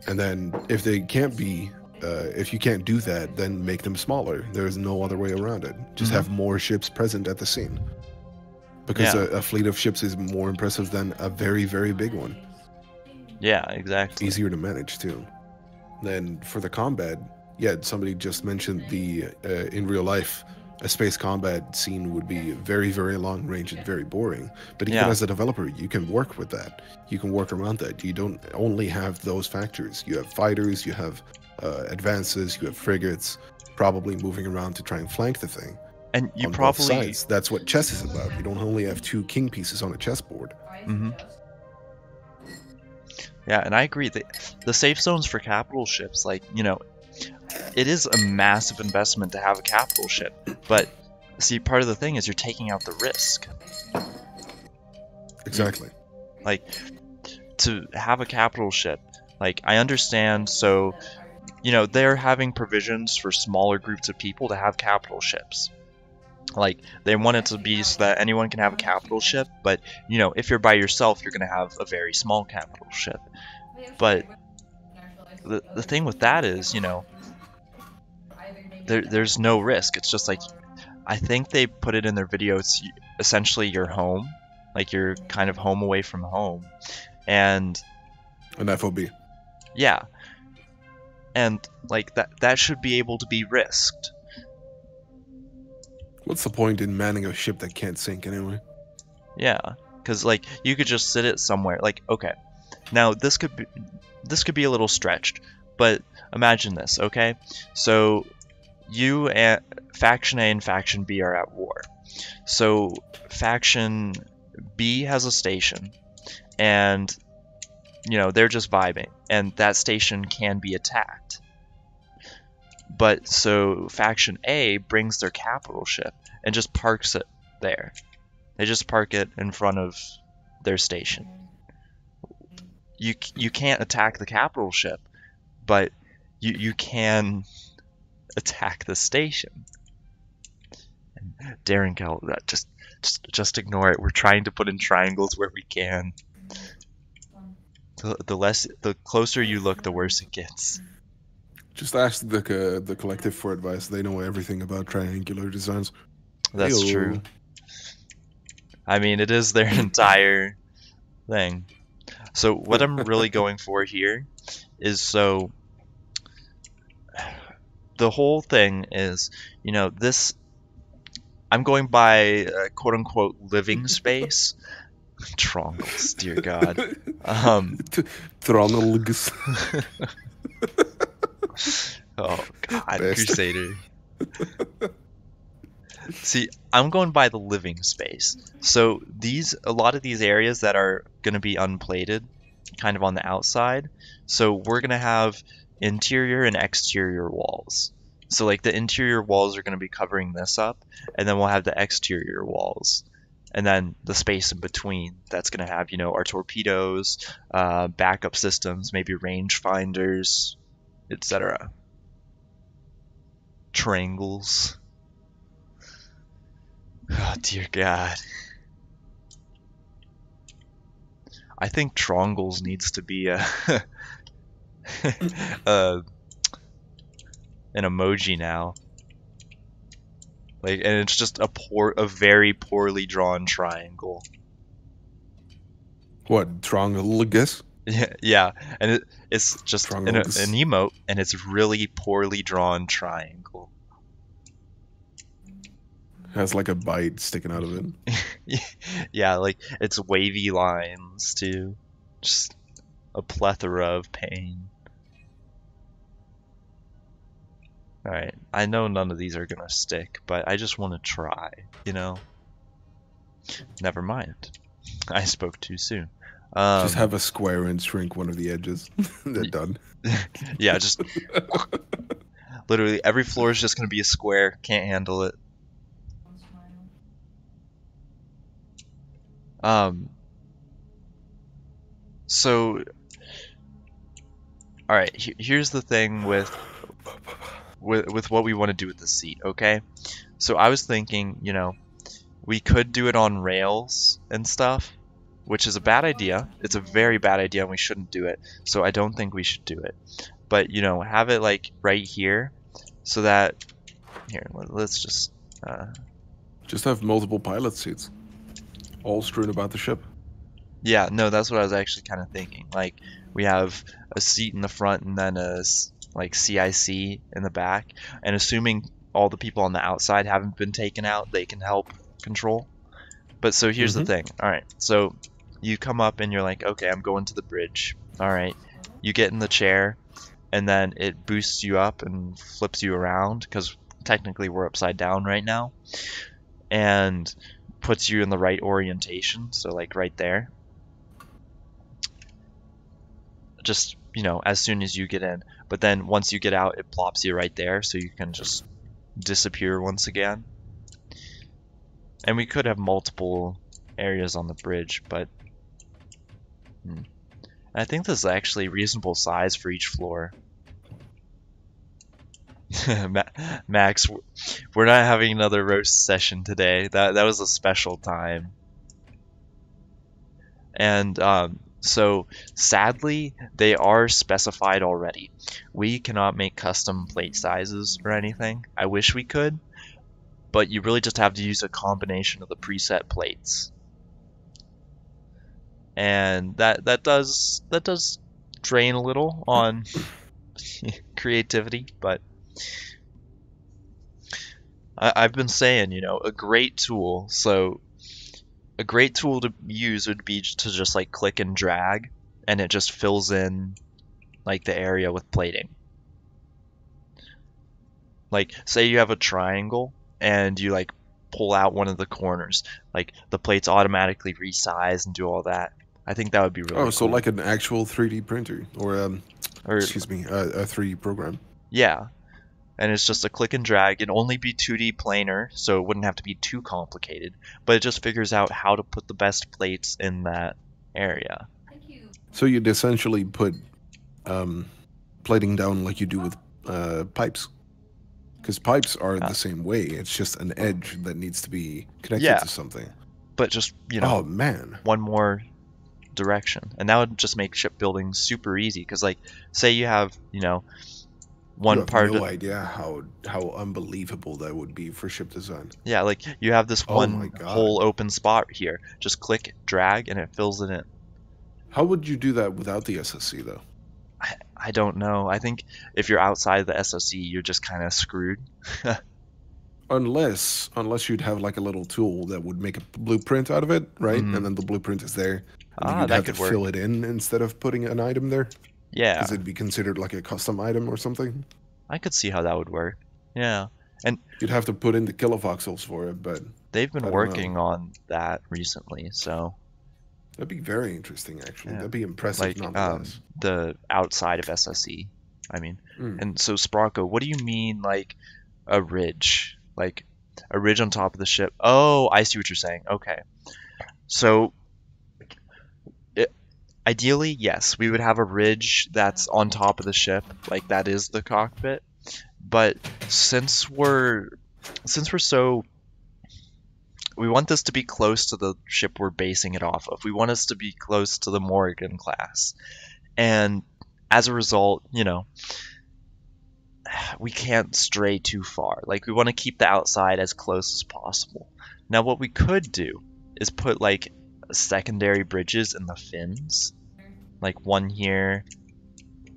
and then if they can't be. If you can't do that, then make them smaller. There's no other way around it. Just have more ships present at the scene. Because a fleet of ships is more impressive than a very, very big one. Yeah, exactly. Easier to manage, too. Then for the combat, somebody just mentioned in real life, a space combat scene would be very, very long range and very boring. But even as a developer, you can work with that. You can work around that. You don't only have those factors. You have fighters, you have advances, you have frigates, probably moving around to try and flank the thing. And you on probably both sides. That's what chess is about. You don't only have two king pieces on a chessboard. Yeah, and I agree that the safe zones for capital ships, like, it is a massive investment to have a capital ship, but see, part of the thing is you're taking out the risk. Exactly. Like, to have a capital ship, like, I understand, so they're having provisions for smaller groups of people to have capital ships. Like, they want it to be so that anyone can have a capital ship, but, if you're by yourself, you're going to have a very small capital ship. But the thing with that is, there's no risk. It's just like, I think they put it in their video, it's essentially your home. Like, you're kind of home away from home. And an FOB. Yeah. And like that should be able to be risked. What's the point in manning a ship that can't sink anyway? Yeah, because like you could just sit it somewhere. Like, okay, now this could be a little stretched, but imagine this. Okay, so you and faction A and faction B are at war. So faction B has a station, and they're just vibing, and that station can be attacked. But so faction A brings their capital ship and just parks it there. They just park it in front of their station. You can't attack the capital ship, but you can attack the station. Darren Kell, that just ignore it. We're trying to put in triangles where we can. The closer you look, the worse it gets. Just ask the collective for advice. They know everything about triangular designs. That's Hey-o. true. I mean, it is their entire thing. So what I'm really going for here is, so the whole thing is, you know, this, I'm going by quote unquote living space. Trongles, dear God. Trongles. Oh God, Best. Crusader. See, I'm going by the living space. So a lot of these areas that are going to be unplated, kind of on the outside. So we're going to have interior and exterior walls. So like the interior walls are going to be covering this up, and then we'll have the exterior walls. And then the space in between, that's going to have, you know, our torpedoes, backup systems, maybe range finders, etc. Triangles. Oh, dear God. I think Trongles needs to be a an emoji now. Like, and it's just a very poorly drawn triangle. What, Trongles? Yeah, and it's just an Trongles. emote, and it's really poorly drawn triangle. Has like a bite sticking out of it. Yeah, like it's wavy lines too. Just a plethora of pain. Alright, I know none of these are gonna stick, but I just want to try, you know? Never mind. I spoke too soon. Just have a square and shrink one of the edges. They're done. Yeah, just literally every floor is just gonna be a square. Can't handle it. So, all right. Here's the thing with what we want to do with the seat. Okay. So I was thinking, you know, we could do it on rails and stuff, which is a bad idea. It's a very bad idea, and we shouldn't do it. So I don't think we should do it. But you know, have it like right here, so that here. Let's just have multiple pilot seats, all strewn about the ship. Yeah, no, that's what I was actually kind of thinking. Like, we have a seat in the front and then like CIC in the back. And assuming all the people on the outside haven't been taken out, they can help control. But so here's the thing. All right, so you come up and you're like, okay, I'm going to the bridge. All right, you get in the chair, and then it boosts you up and flips you around, because technically we're upside down right now, and puts you in the right orientation. So like right there. Just, you know, as soon as you get in. But then once you get out, it plops you right there, so you can just disappear once again. And we could have multiple areas on the bridge, but I think this is actually a reasonable size for each floor. Max, we're not having another roast session today. That was a special time. And so sadly, they are specified already. We cannot make custom plate sizes or anything. I wish we could, but you really just have to use a combination of the preset plates. And that does drain a little on creativity, but I've been saying, you know, a great tool. So a great tool to use would be to just like click and drag, and it just fills in like the area with plating. Like, say you have a triangle and you like pull out one of the corners, like the plates automatically resize and do all that. I think that would be really cool. So like an actual 3D printer, or excuse me, a 3D program. Yeah, and it's just a click and drag. It'd only be 2D planar, so it wouldn't have to be too complicated, but it just figures out how to put the best plates in that area. So you'd essentially put plating down like you do with pipes. Because pipes are the same way. It's just an edge that needs to be connected Yeah, to something. but just, Oh, man. one more direction. And that would just make shipbuilding super easy, because, like, say you have, You one have part no idea how unbelievable that would be for ship design. yeah, like, you have this Oh my one God. whole open spot here. Just click, drag, and it fills it in. How would you do that without the SSC, though? I don't know. I think if you're outside the SOC, you're just kind of screwed. Unless you'd have like a little tool that would make a blueprint out of it, right? Mhm. And then the blueprint is there. And then Ah, you'd that have to could work. fill it in instead of putting an item there. Yeah, Because it'd be considered like a custom item or something. I could see how that would work. Yeah, and You'd have to put in the kilovoxels for it, but they've been I don't know. working on that recently, so That'd be very interesting, actually. yeah. That'd be impressive, Like nonetheless. the outside of SSE, I mean. Mm. And so Sprocko, what do you mean like a ridge? Like a ridge on top of the ship? Oh, I see what you're saying. Okay. So ideally, yes, we would have a ridge that's on top of the ship, like that is the cockpit. But since we're so we want this to be close to the ship we're basing it off of. We want us to be close to the Morgan class. And as a result, we can't stray too far. Like, we want to keep the outside as close as possible. Now, what we could do is put, like, secondary bridges in the fins. Like, one here,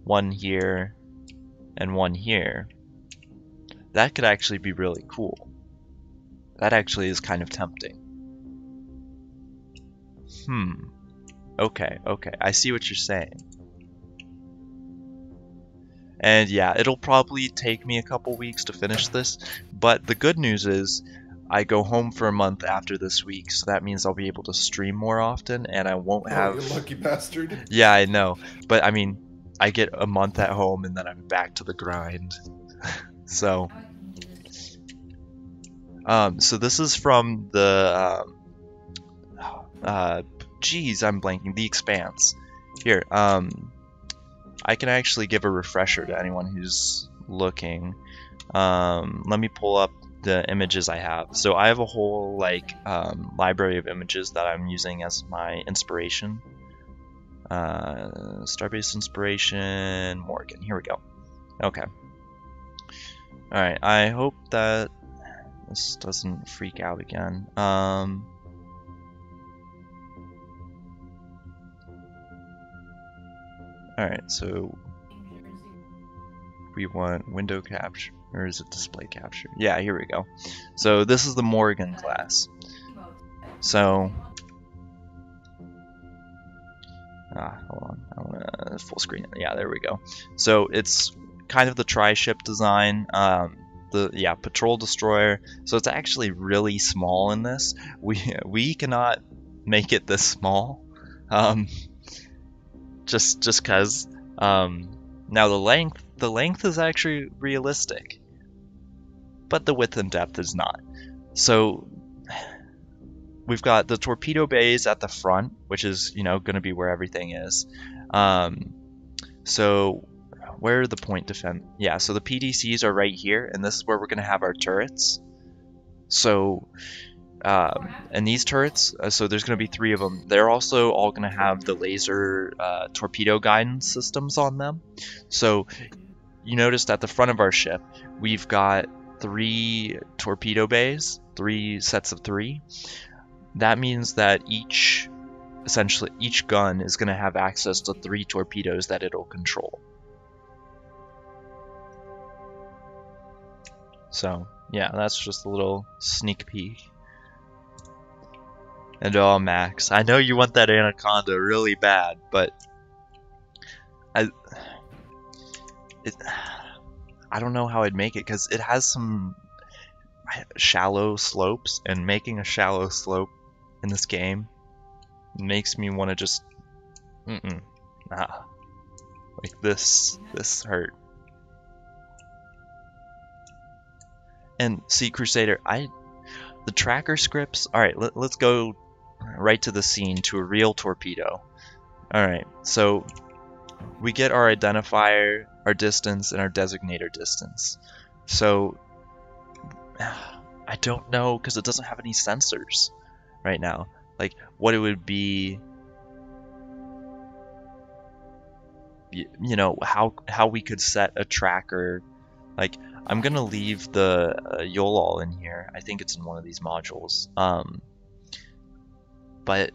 and one here. That could actually be really cool. That actually is kind of tempting. Okay, I see what you're saying. And yeah, it'll probably take me a couple weeks to finish this, but the good news is I go home for a month after this week, so that means I'll be able to stream more often, and I won't have... Oh, you lucky bastard. Yeah, I know, but I mean, I get a month at home, and then I'm back to the grind. So... so this is from the, geez, I'm blanking, The Expanse. Here, I can actually give a refresher to anyone who's looking. Let me pull up the images I have. So I have a whole, like, library of images that I'm using as my inspiration. Starbase inspiration, Morgan, here we go. Okay. Alright, I hope that this doesn't freak out again. Alright, so we want window capture, or is it display capture? Yeah, here we go. So this is the Morgan class. So, hold on, I want to full screen it. Yeah, there we go. So it's kind of the tri-ship design. Patrol destroyer. So it's actually really small in this. We cannot make it this small. Just cause. Now the length is actually realistic, but the width and depth is not. So we've got the torpedo bays at the front, which is going to be where everything is. So where are the point defense? Yeah, so the PDCs are right here, and this is where we're going to have our turrets. So, and these turrets, so there's going to be 3 of them. They're also all going to have the laser torpedo guidance systems on them. So, you noticed at the front of our ship, we've got 3 torpedo bays, 3 sets of 3. That means that essentially each gun is going to have access to 3 torpedoes that it'll control. So, yeah, that's just a little sneak peek. And oh, Max, I know you want that Anaconda really bad, but I don't know how I'd make it, because it has some shallow slopes, and making a shallow slope in this game makes me want to just like this hurt. And see, Crusader, the tracker scripts. All right, let's go right to the scene, to a real torpedo. All right, so we get our identifier, our distance, and our designator distance. So I don't know, because it doesn't have any sensors right now. Like what it would be, you know, how we could set a tracker. Like I'm gonna leave the YOLOL in here. I think it's in one of these modules. But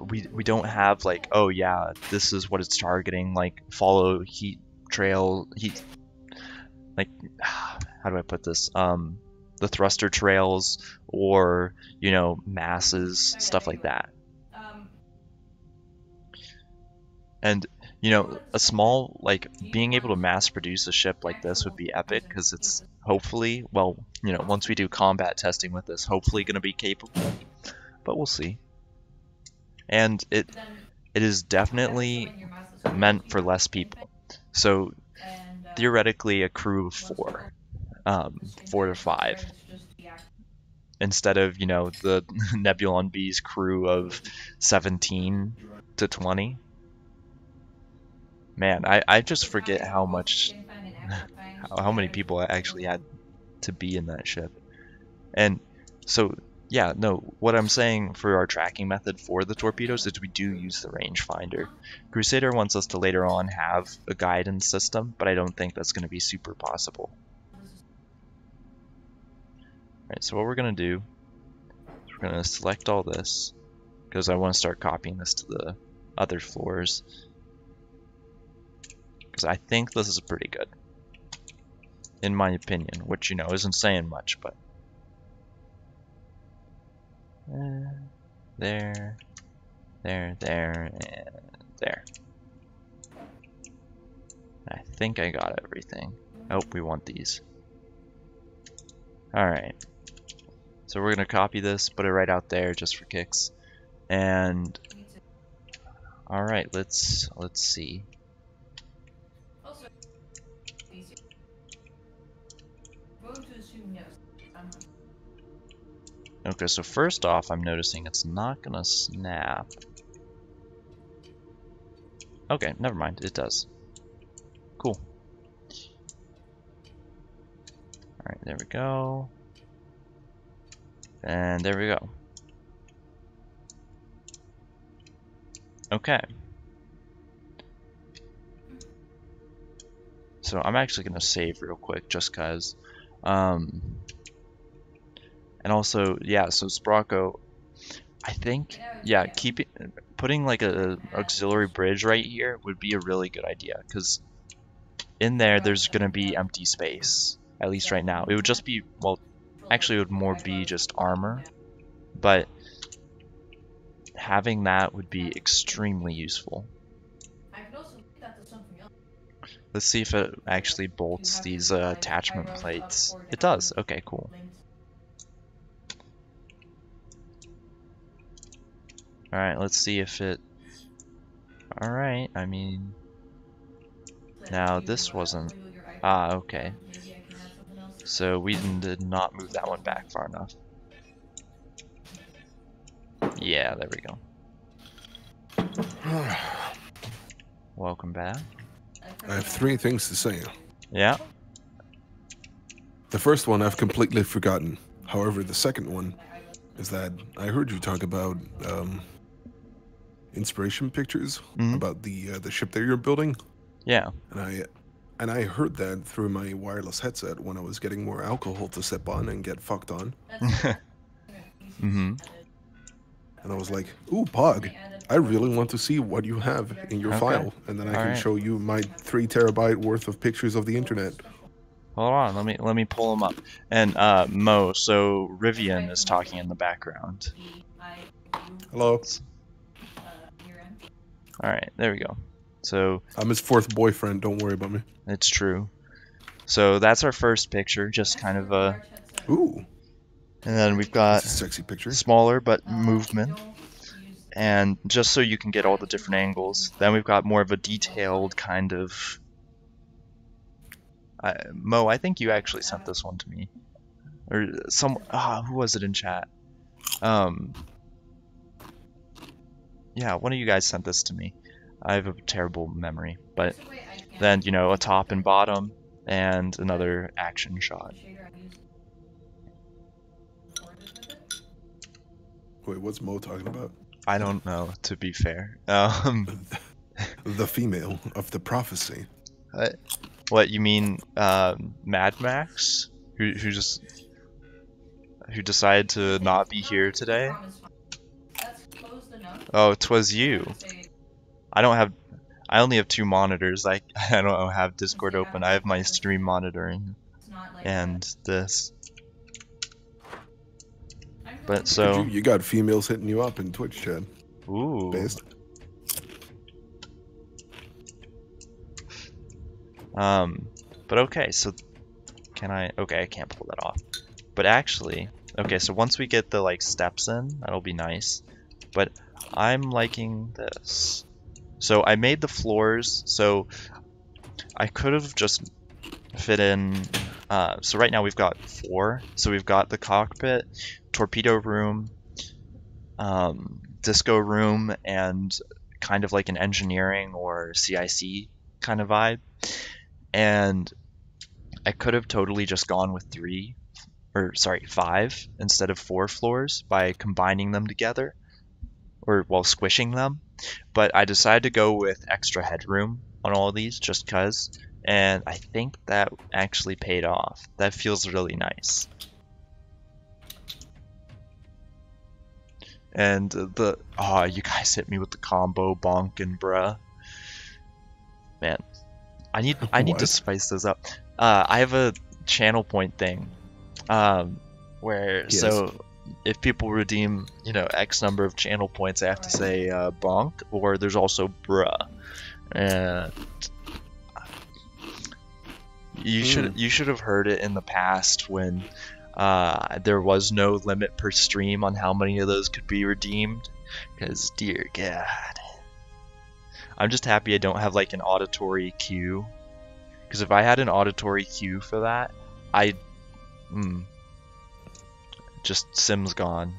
we don't have like, oh yeah, this is what it's targeting. Like follow heat trail heat. Like how do I put this? The thruster trails, or you know, masses, stuff like that. And you know, a small, like, being able to mass produce a ship like this would be epic, because it's hopefully, well, you know, once we do combat testing with this, hopefully going to be capable, but we'll see. And it is definitely meant for less people. So theoretically, a crew of 4, 4 to 5, instead of, you know, the Nebulon B's crew of 17 to 20. Man, I just forget how much, how many people I actually had to be in that ship. And so, yeah, no, what I'm saying for our tracking method for the torpedoes is we do use the rangefinder. Crusader wants us to later on have a guidance system, but I don't think that's going to be super possible. Alright, so what we're going to do is we're going to select all this, because I want to start copying this to the other floors. Because I think this is pretty good, in my opinion, which, you know, isn't saying much, but there, and there. I think I got everything. Oh, we want these. Alright, so we're gonna copy this, put it right out there just for kicks, and alright, let's see. Okay, so first off, I'm noticing it's not gonna snap. Okay, never mind, it does. Cool. Alright, there we go. And there we go. Okay. So I'm actually gonna save real quick, just cause. And also, yeah, so Sprocco, I think, yeah, putting like a auxiliary bridge right here would be a really good idea, because in there's gonna be empty space, at least right now. It would just be, well, actually it would more be just armor, but having that would be extremely useful. Let's see if it actually bolts these attachment plates. It does. Okay, cool. Alright, let's see if it... Alright, I mean... Now, this wasn't... Ah, okay. So we did not move that one back far enough. Yeah, there we go. Welcome back. I have 3 things to say. Yeah? The first one I've completely forgotten. However, the second one is that I heard you talk about inspiration pictures about the ship that you're building. Yeah. And I heard that through my wireless headset when I was getting more alcohol to sip on and get fucked on. And I was like, ooh, Pog, I really want to see what you have in your file, and then I can show you my 3 terabyte worth of pictures of the internet. Hold on, let me pull them up. And Mo, so Rivvion is talking in the background. Hello. Alright, there we go. So I'm his 4th boyfriend, don't worry about me. It's true. So that's our first picture, just kind of a... Ooh. And then we've got a sexy picture. Smaller but movement. And just so you can get all the different angles. Then we've got more of a detailed kind of Mo, I think you actually sent this one to me. Or who was it in chat? Um, yeah, one of you guys sent this to me. I have a terrible memory, but then, you know, a top and bottom and another action shot. Wait, what's Mo talking about? I don't know, to be fair. The female of the prophecy. What you mean, Mad Max? Who decided to not be here today? Oh, 'twas you. I only have two monitors. I don't have Discord open. I have my stream monitoring and this. But so You got females hitting you up in Twitch chat. ooh. Based. But okay, so okay, I can't pull that off. But actually, okay, so once we get the like steps in, that'll be nice. But I'm liking this. So I made the floors, so I could have just fit in, so right now we've got 4. So we've got the cockpit, torpedo room, disco room, and kind of like an engineering or CIC kind of vibe. And I could have totally just gone with 5 instead of 4 floors by combining them together, or well, squishing them. But I decided to go with extra headroom on all of these just because, and I think that actually paid off. That feels really nice. And you guys hit me with the combo bonk and bruh. Man, I need to spice those up. I have a channel point thing, where Yes. so if people redeem, you know, X number of channel points, I have to say bonk, or there's also bruh. And you should have heard it in the past when there was no limit per stream on how many of those could be redeemed, because dear God. I'm just happy I don't have like an auditory cue, because if I had an auditory cue for that, just Sim's gone.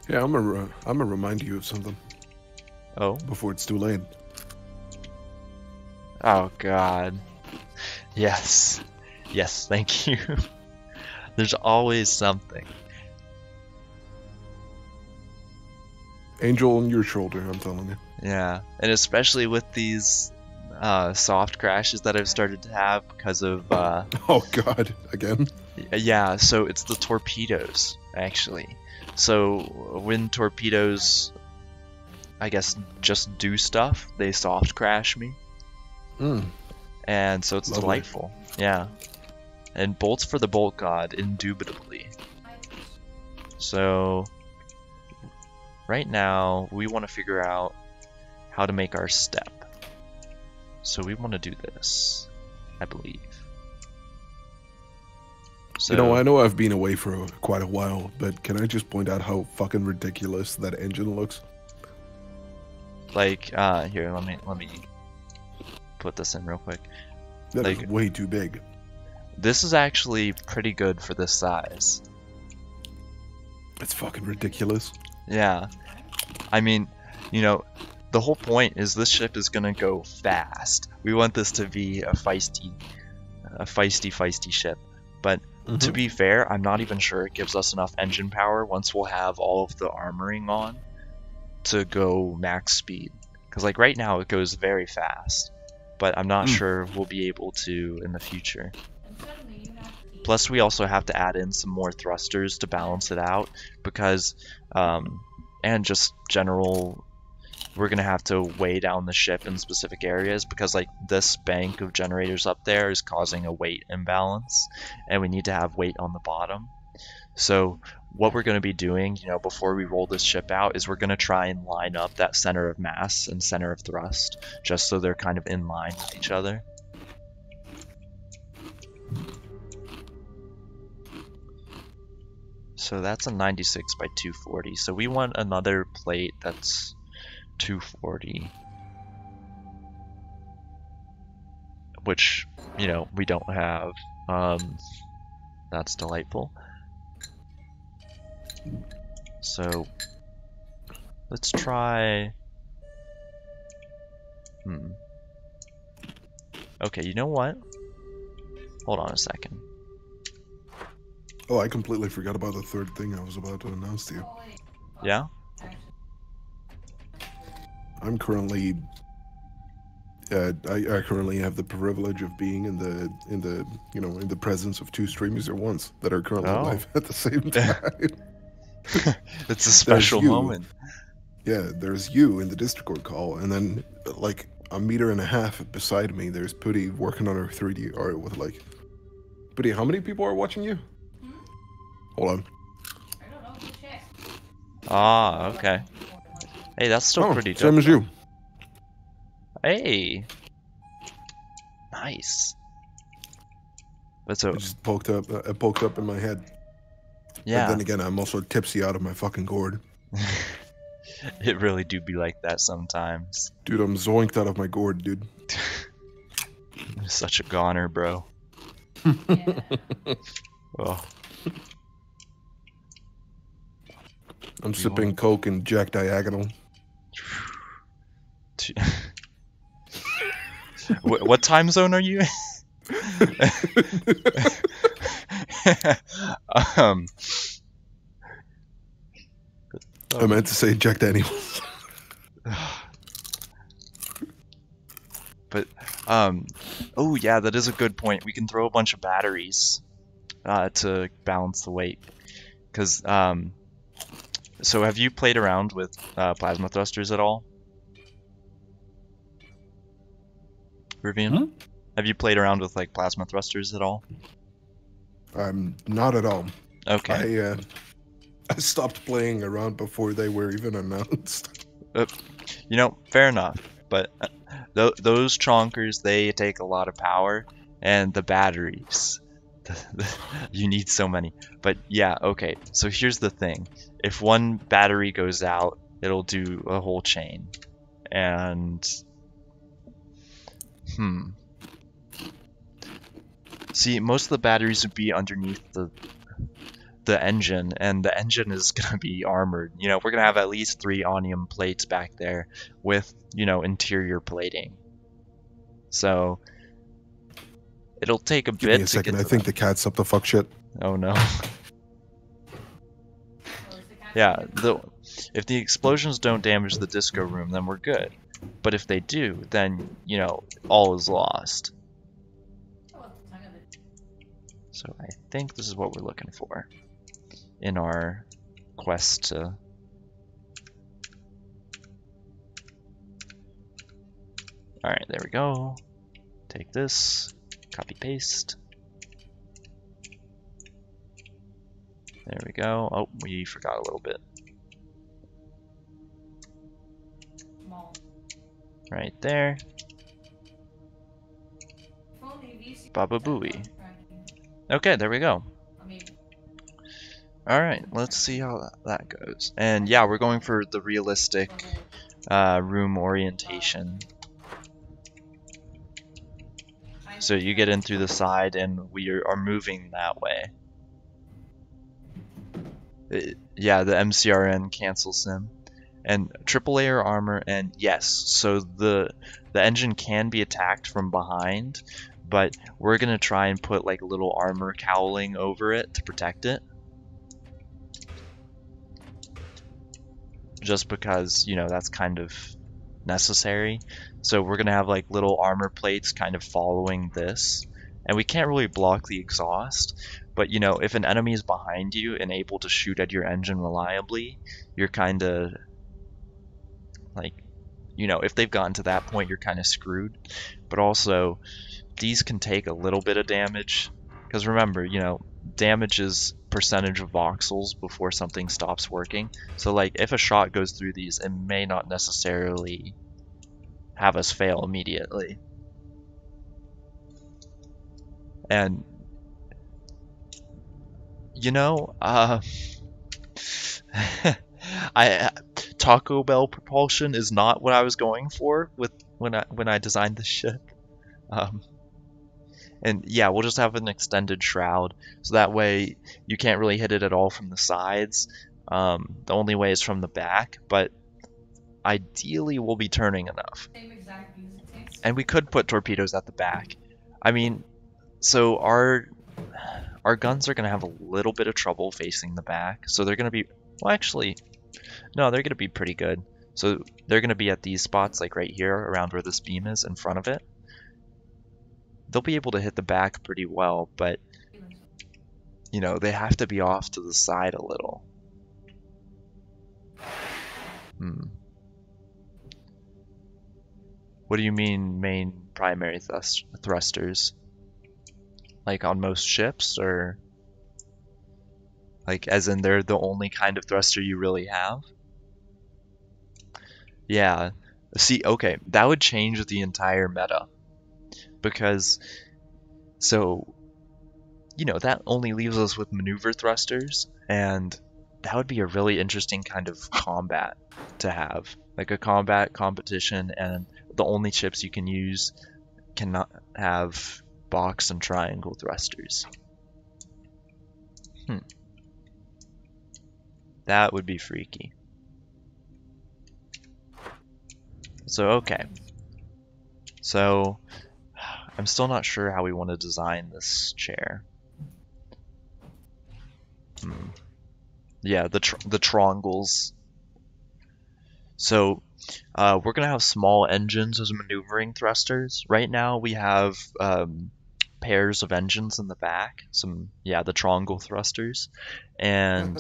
Yeah, I'm gonna remind you of something. Oh? Before it's too late. Oh God. Yes. Yes, thank you. There's always something. Angel on your shoulder, I'm telling you. Yeah, and especially with these soft crashes that I've started to have because of Oh God, again? yeah, so it's the torpedoes actually. So when torpedoes, I guess, just do stuff, they soft crash me. And so it's Lovely. delightful. Yeah. And bolts for the bolt god, indubitably. So right now we want to figure out how to make our step. So we want to do this, I believe. So, You know, I know I've been away for quite a while, but can I just point out how fucking ridiculous that engine looks? like, here, let me put this in real quick. That is Like- way too big. This is actually pretty good for this size. It's fucking ridiculous. Yeah. I mean, you know, the whole point is this ship is gonna go fast. We want this to be a feisty ship. But to be fair, I'm not even sure it gives us enough engine power once we'll have all of the armoring on to go max speed. Because like right now it goes very fast, but I'm not sure we'll be able to in the future. Plus we also have to add in some more thrusters to balance it out, because and just general, we're gonna have to weigh down the ship in specific areas, because like this bank of generators up there is causing a weight imbalance, and we need to have weight on the bottom. So what we're going to be doing, you know, before we roll this ship out, is we're going to try and line up that center of mass and center of thrust, just so they're kind of in line with each other. So that's a 96 by 240. So we want another plate that's 240. Which you know, we don't have. That's delightful. So let's try. Okay, you know what? Hold on a second. Oh, I completely forgot about the third thing I was about to announce to you. Yeah? I'm currently I currently have the privilege of being in the presence of two streamers at once that are currently Oh. live at the same time. It's a special moment. Yeah, there's you in the Discord call, and then like a meter and a half beside me, there's Putty working on her 3D art with like. Putty, how many people are watching you? Hold on. Ah, okay. Hey, that's still pretty dope. Same as you. Hey. Nice. But so It just poked up. It poked up in my head. yeah. But then again, I'm also tipsy out of my fucking gourd. It really do be like that sometimes. Dude, I'm zoinked out of my gourd, dude. Such a goner, bro. Oh. I'm sipping Coke and Jack Diagonal. What time zone are you in? I meant to say Jack Daniels. But oh yeah, that is a good point. We can throw a bunch of batteries to balance the weight. Because so have you played around with plasma thrusters at all? Rivvion? Have you played around with like plasma thrusters at all? Not at all. Okay. I stopped playing around before they were even announced. You know, fair enough. But those chonkers, they take a lot of power, and the batteries, you need so many. But yeah, okay. So here's the thing: if one battery goes out, it'll do a whole chain, and see, most of the batteries would be underneath the engine, and the engine is gonna be armored. You know, we're gonna have at least 3 onium plates back there with, you know, interior plating. So it'll take a Give bit me a to second. get I to think that. the cat's up to fuck shit. Oh no. Yeah, if the explosions don't damage the disco room, then we're good. But if they do, then, you know, all is lost. So I think this is what we're looking for in our quest to... Alright, there we go. Take this, copy paste. There we go. Oh, we forgot a little bit. Right there. Baba Booey. Okay, there we go. Alright, let's see how that goes. And yeah, we're going for the realistic room orientation. So you get in through the side and we are moving that way. Yeah, the MCRN cancel sim. And triple layer armor, and yes, so the engine can be attacked from behind, but we're gonna try and put like a little armor cowling over it to protect it. Just because, you know, that's kind of necessary. So we're gonna have like little armor plates kind of following this, and we can't really block the exhaust, but you know, if an enemy is behind you and able to shoot at your engine reliably, you're kind of like, you know, if they've gotten to that point, you're kind of screwed. But also, these can take a little bit of damage, because remember, you know, damage is percentage of voxels before something stops working. So like, if a shot goes through these, it may not necessarily have us fail immediately. And you know, Taco Bell propulsion is not what I was going for with when I designed this ship. And yeah, we'll just have an extended shroud, so that way you can't really hit it at all from the sides. The only way is from the back, but ideally we'll be turning enough. And we could put torpedoes at the back. I mean, so our guns are gonna have a little bit of trouble facing the back, so they're gonna be, well, actually, no, they're gonna be pretty good. So they're gonna be at these spots, like right here, around where this beam is, in front of it. They'll be able to hit the back pretty well, but you know, they have to be off to the side a little. Hmm. What do you mean main primary thrusters? Like on most ships, or like as in they're the only kind of thruster you really have? Yeah. See, okay, that would change the entire meta because so you know, that only leaves us with maneuver thrusters, and that would be a really interesting kind of combat to have. Like a combat competition, and the only ships you can use cannot have box and triangle thrusters. Hmm. That would be freaky. So, okay. So, I'm still not sure how we want to design this chair. Hmm. Yeah, the triangles. So, we're gonna have small engines as maneuvering thrusters. Right now, we have pairs of engines in the back. Yeah, the triangle thrusters, and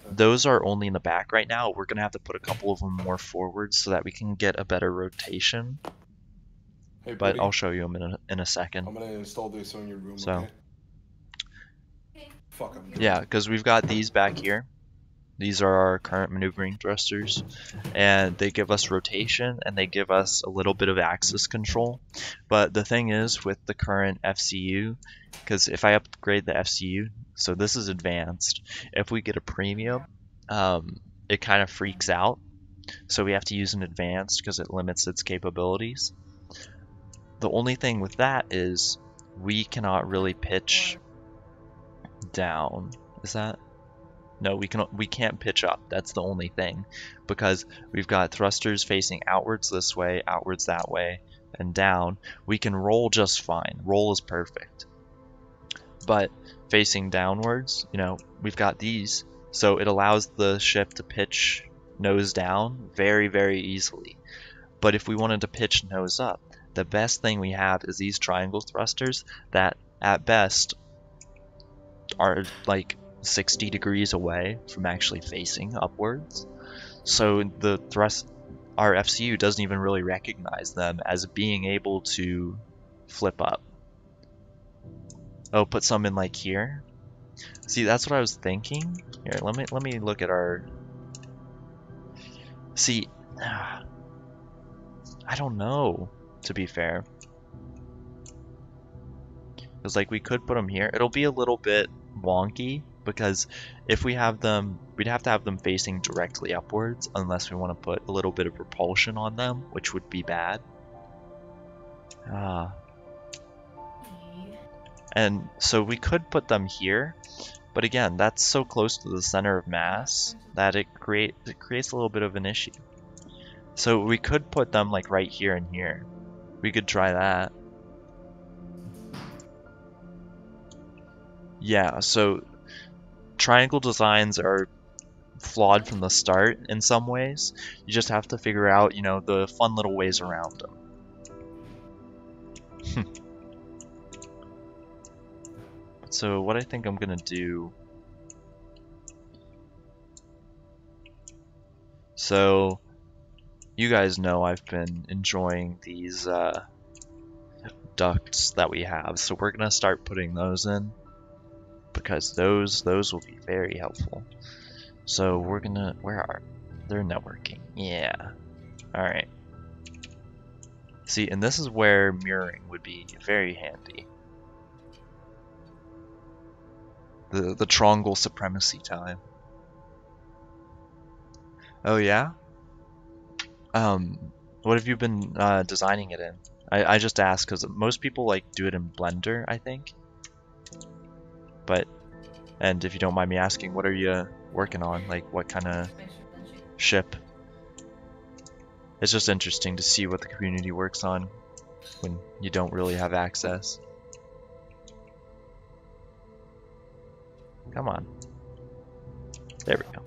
those are only in the back right now. We're gonna have to put a couple of them more forward so that we can get a better rotation. Hey, But buddy. I'll show you them in a second. I'm gonna install this on your room, So, okay? Fuck, I'm yeah, because we've got these back here. These are our current maneuvering thrusters, and they give us rotation and they give us a little bit of axis control. But the thing is with the current FCU, because if I upgrade the FCU, so this is advanced, if we get a premium, it kind of freaks out. So we have to use an advanced because it limits its capabilities. The only thing with that is we cannot really pitch down. Is that? No, we can't pitch up. That's the only thing, because we've got thrusters facing outwards this way, outwards that way, and down. We can roll just fine. Roll is perfect. But facing downwards, you know, we've got these, so it allows the ship to pitch nose down very, very easily. But if we wanted to pitch nose up, the best thing we have is these triangle thrusters that, at best, are like 60 degrees away from actually facing upwards. So our FCU doesn't even really recognize them as being able to flip up. Oh, put some in like here. See, that's what I was thinking. Here, let me look at our. See, I don't know, to be fair. Because like we could put them here. It'll be a little bit wonky because if we have them, we'd have to have them facing directly upwards unless we want to put a little bit of propulsion on them, which would be bad. And so we could put them here, but again, that's so close to the center of mass that it creates a little bit of an issue. So we could put them like right here and here. We could try that. Yeah, so triangle designs are flawed from the start in some ways. You just have to figure out, you know, the fun little ways around them. So what I think I'm gonna do. So you guys know I've been enjoying these ducts that we have, so we're gonna start putting those in because those will be very helpful. So we're gonna, they're networking? Yeah. All right. See, and this is where mirroring would be very handy. The triangle supremacy time. Oh yeah? What have you been designing it in? I just asked because most people like do it in Blender, I think. But, and if you don't mind me asking, what are you working on? Like, what kind of ship? It's just interesting to see what the community works on when you don't really have access. Come on. There we go.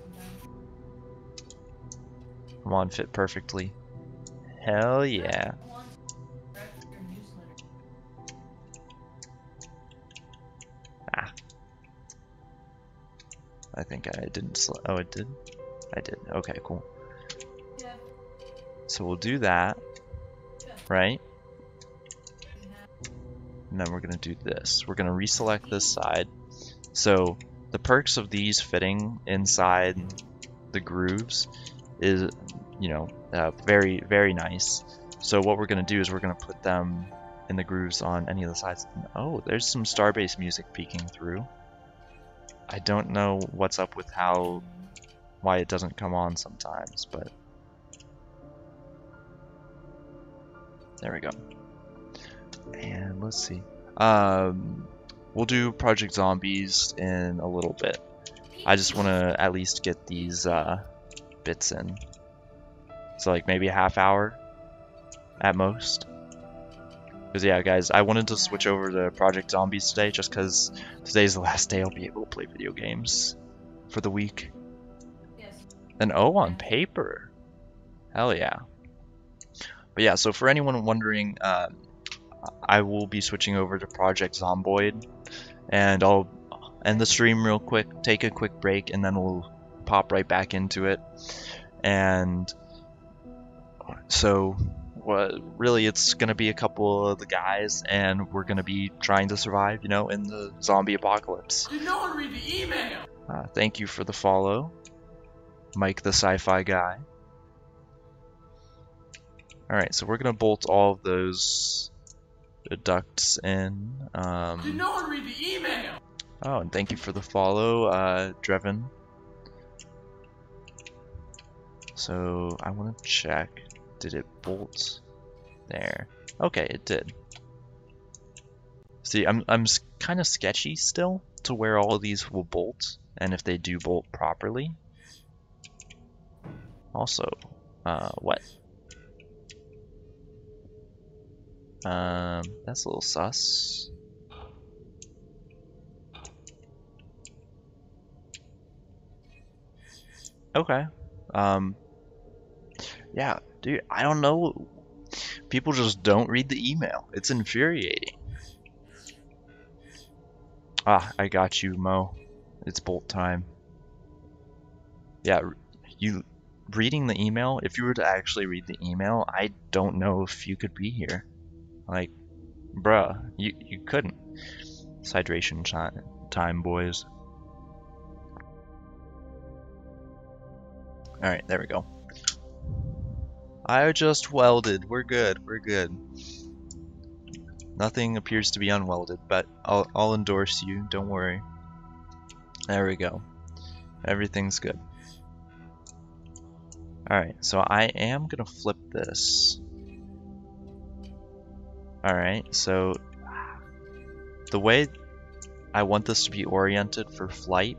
Come on, fit perfectly. Hell yeah. Ah. I think I didn't oh, it did? I did. Okay, cool. So we'll do that, right? And then we're gonna do this. We're gonna reselect this side. So the perks of these fitting inside the grooves is, you know, very, very nice. So what we're gonna do is we're gonna put them in the grooves on any of the sides. Oh, there's some Starbase music peeking through. I don't know what's up with why it doesn't come on sometimes, but there we go. And let's see. We'll do Project Zombies in a little bit. I just want to at least get these bits in. So like maybe a half hour at most. Because yeah, guys, I wanted to switch over to Project Zombies today just because today's the last day I'll be able to play video games for the week. And oh, on paper. Hell yeah. But yeah, so for anyone wondering, I will be switching over to Project Zomboid, and I'll end the stream real quick, take a quick break, and then we'll pop right back into it. And so really it's gonna be a couple of the guys, and we're gonna be trying to survive, you know, in the zombie apocalypse. Did no one read the email? Thank you for the follow, Mike the sci-fi guy. Alright, so we're gonna bolt all of those ducts in. Did no one read the email? Oh, and thank you for the follow, Drevin. So I want to check. Did it bolt there? Okay, it did. See, I'm kind of sketchy still to where all of these will bolt, and if they do bolt properly. Also, what? That's a little sus. Okay. Yeah, dude, I don't know. People just don't read the email. It's infuriating. Ah, I got you, Mo. It's bolt time. Yeah, you reading the email, if you were to actually read the email, I don't know if you could be here. Like, bruh, you couldn't. It's hydration time, boys. Alright, there we go. I just welded. We're good. We're good. Nothing appears to be unwelded, but I'll endorse you. Don't worry. There we go. Everything's good. Alright, so I am gonna flip this. Alright, so the way I want this to be oriented for flight,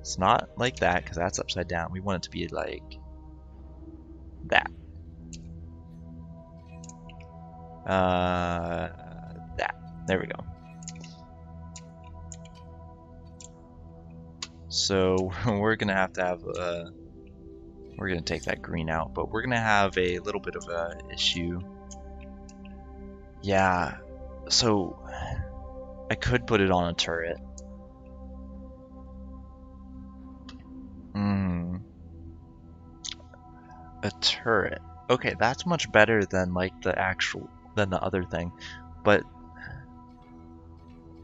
it's not like that, because that's upside down. We want it to be like that. That. There we go. So we're gonna have to have we're gonna take that green out, but we're gonna have a little bit of a issue. Yeah, so I could put it on a turret. A turret. Okay, that's much better than like the other thing, but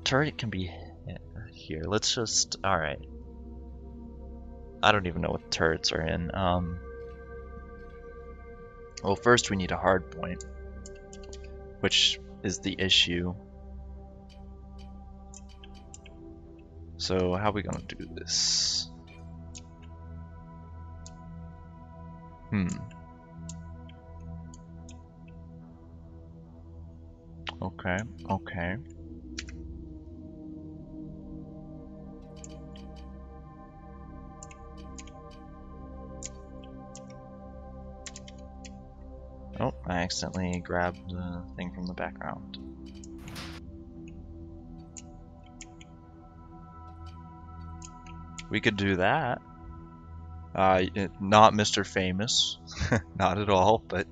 turret can be here. Let's just, all right. I don't even know what turrets are in. Well, first we need a hard point, which is the issue. So how are we gonna do this? Okay, okay. Oh, I accidentally grabbed the thing from the background. We could do that. Not Mr. Famous, not at all, but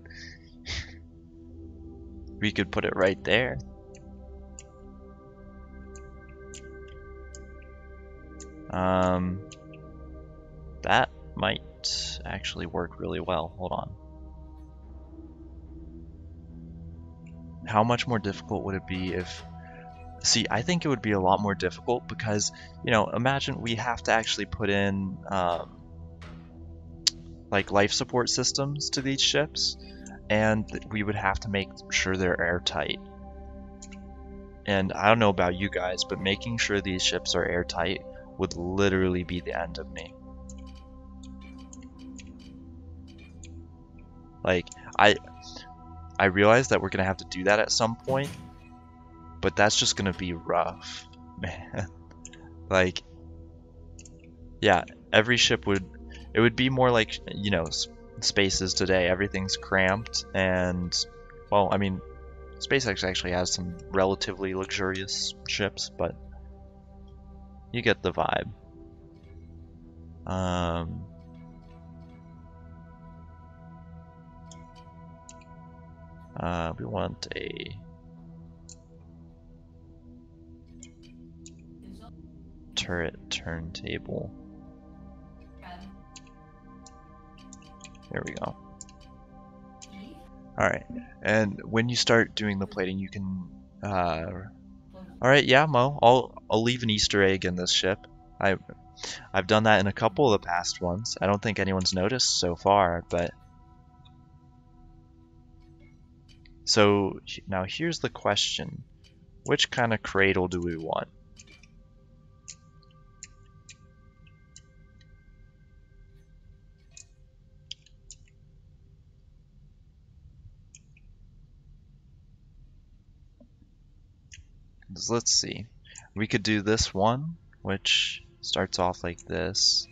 we could put it right there. That might actually work really well. Hold on. How much more difficult would it be if... See, I think it would be a lot more difficult because, you know, imagine we have to actually put in, like, life support systems to these ships, and we would have to make sure they're airtight. And I don't know about you guys, but making sure these ships are airtight would literally be the end of me. Like, I realize that we're gonna have to do that at some point, but that's just gonna be rough, man. Like, yeah, every ship would, it would be more like, you know, spaces today. Everything's cramped, and, well, I mean, SpaceX actually has some relatively luxurious ships, but you get the vibe. We want a turret turntable. There we go. Alright, and when you start doing the plating, you can... Alright, yeah, Mo, I'll leave an Easter egg in this ship. I've done that in a couple of the past ones. I don't think anyone's noticed so far, but... So, now here's the question. Which kind of cradle do we want? Let's see. We could do this one, which starts off like this.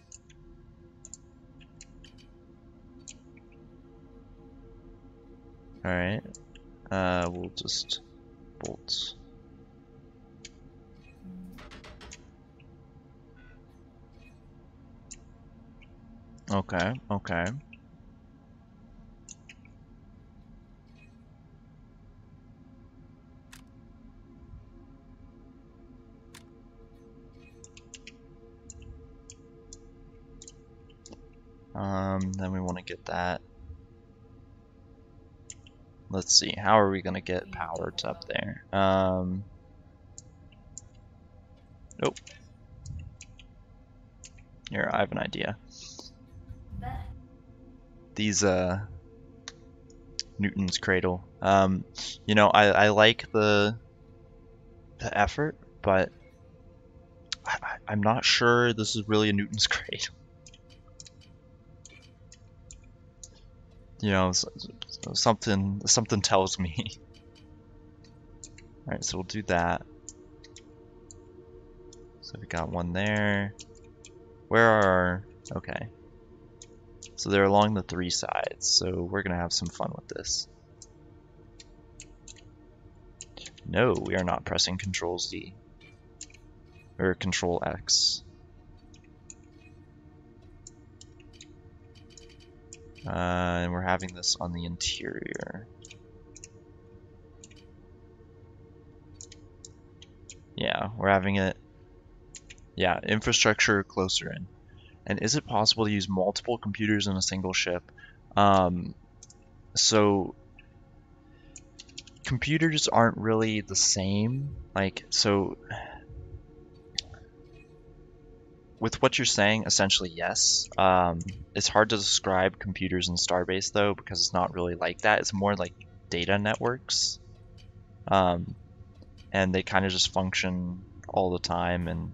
Alright. We'll just bolt. Okay, okay. Then we want to get that. Let's see, how are we going to get power to up there? Nope. Here, I have an idea. These, Newton's cradle. You know, I like the effort, but I'm not sure this is really a Newton's cradle. You know, something tells me. Alright, so we'll do that. So we got one there. Where are... Okay. So they're along the three sides, so we're gonna have some fun with this. No, we are not pressing Control Z. Or Control X. And we're having this on the interior. Yeah, we're having it. Yeah, infrastructure closer in. And is it possible to use multiple computers in a single ship? So computers aren't really the same. Like, so with what you're saying, essentially yes. It's hard to describe computers in Starbase though, because it's not really like that. It's more like data networks. And they kind of just function all the time, and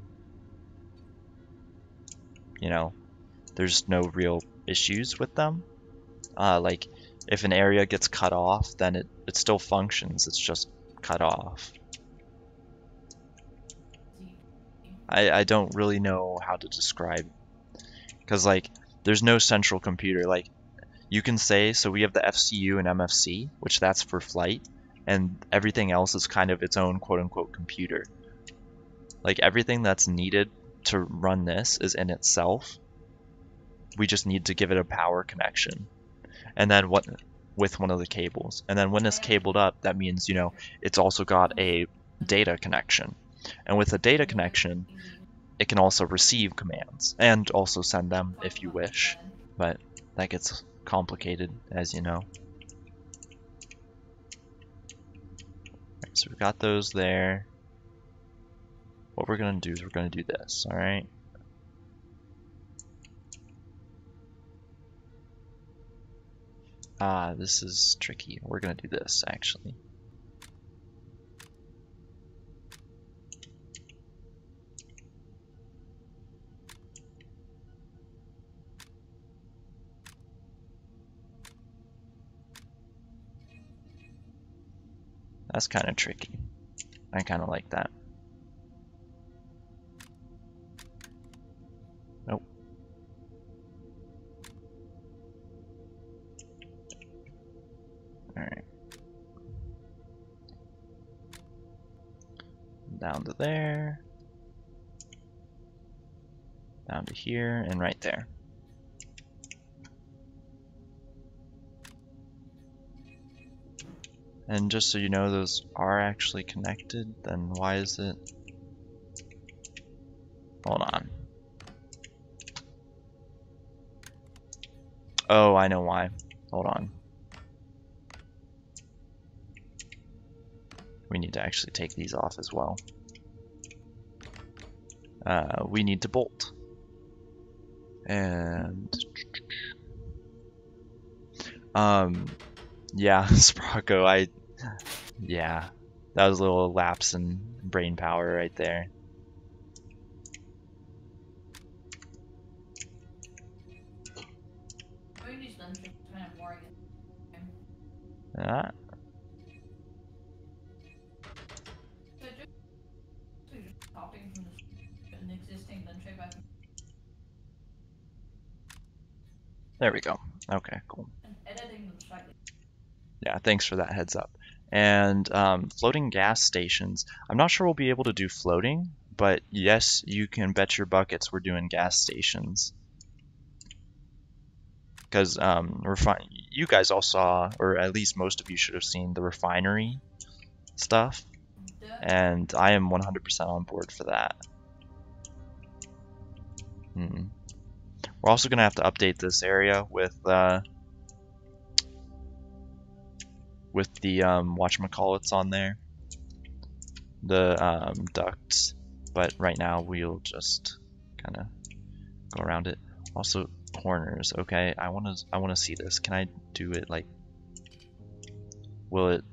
you know, there's no real issues with them. Like if an area gets cut off, then it still functions. It's just cut off. I don't really know how to describe, because like there's no central computer. Like you can say, so we have the FCU and MFC, which that's for flight, and everything else is kind of its own quote-unquote computer. Like everything that's needed to run this is in itself. We just need to give it a power connection, and then what with one of the cables. And then when it's cabled up, that means, you know, it's also got a data connection. And with a data connection, it can also receive commands and also send them if you wish. But that gets complicated, as you know. Right, so we've got those there. What we're going to do is we're going to do this, alright? This is tricky. We're going to do this, actually. That's kind of tricky. I kind of like that. Nope. Alright. Down to there. Down to here, and right there. And just so you know, those are actually connected, then why is it? Hold on. Oh, I know why. Hold on. We need to actually take these off as well. We need to bolt. And yeah, Sprocko, yeah, that was a little lapse in brain power right there. Ah. There we go. Okay, cool. Yeah, thanks for that heads up. And floating gas stations. I'm not sure we'll be able to do floating, but yes, you can bet your buckets we're doing gas stations. Because you guys all saw, or at least most of you should have seen, the refinery stuff. And I am 100% on board for that. We're also going to have to update this area with the whatchamacallits on there, the ducts, but right now we'll just kind of go around it. Also corners. Okay, I want to see this. Can I do it like, will it?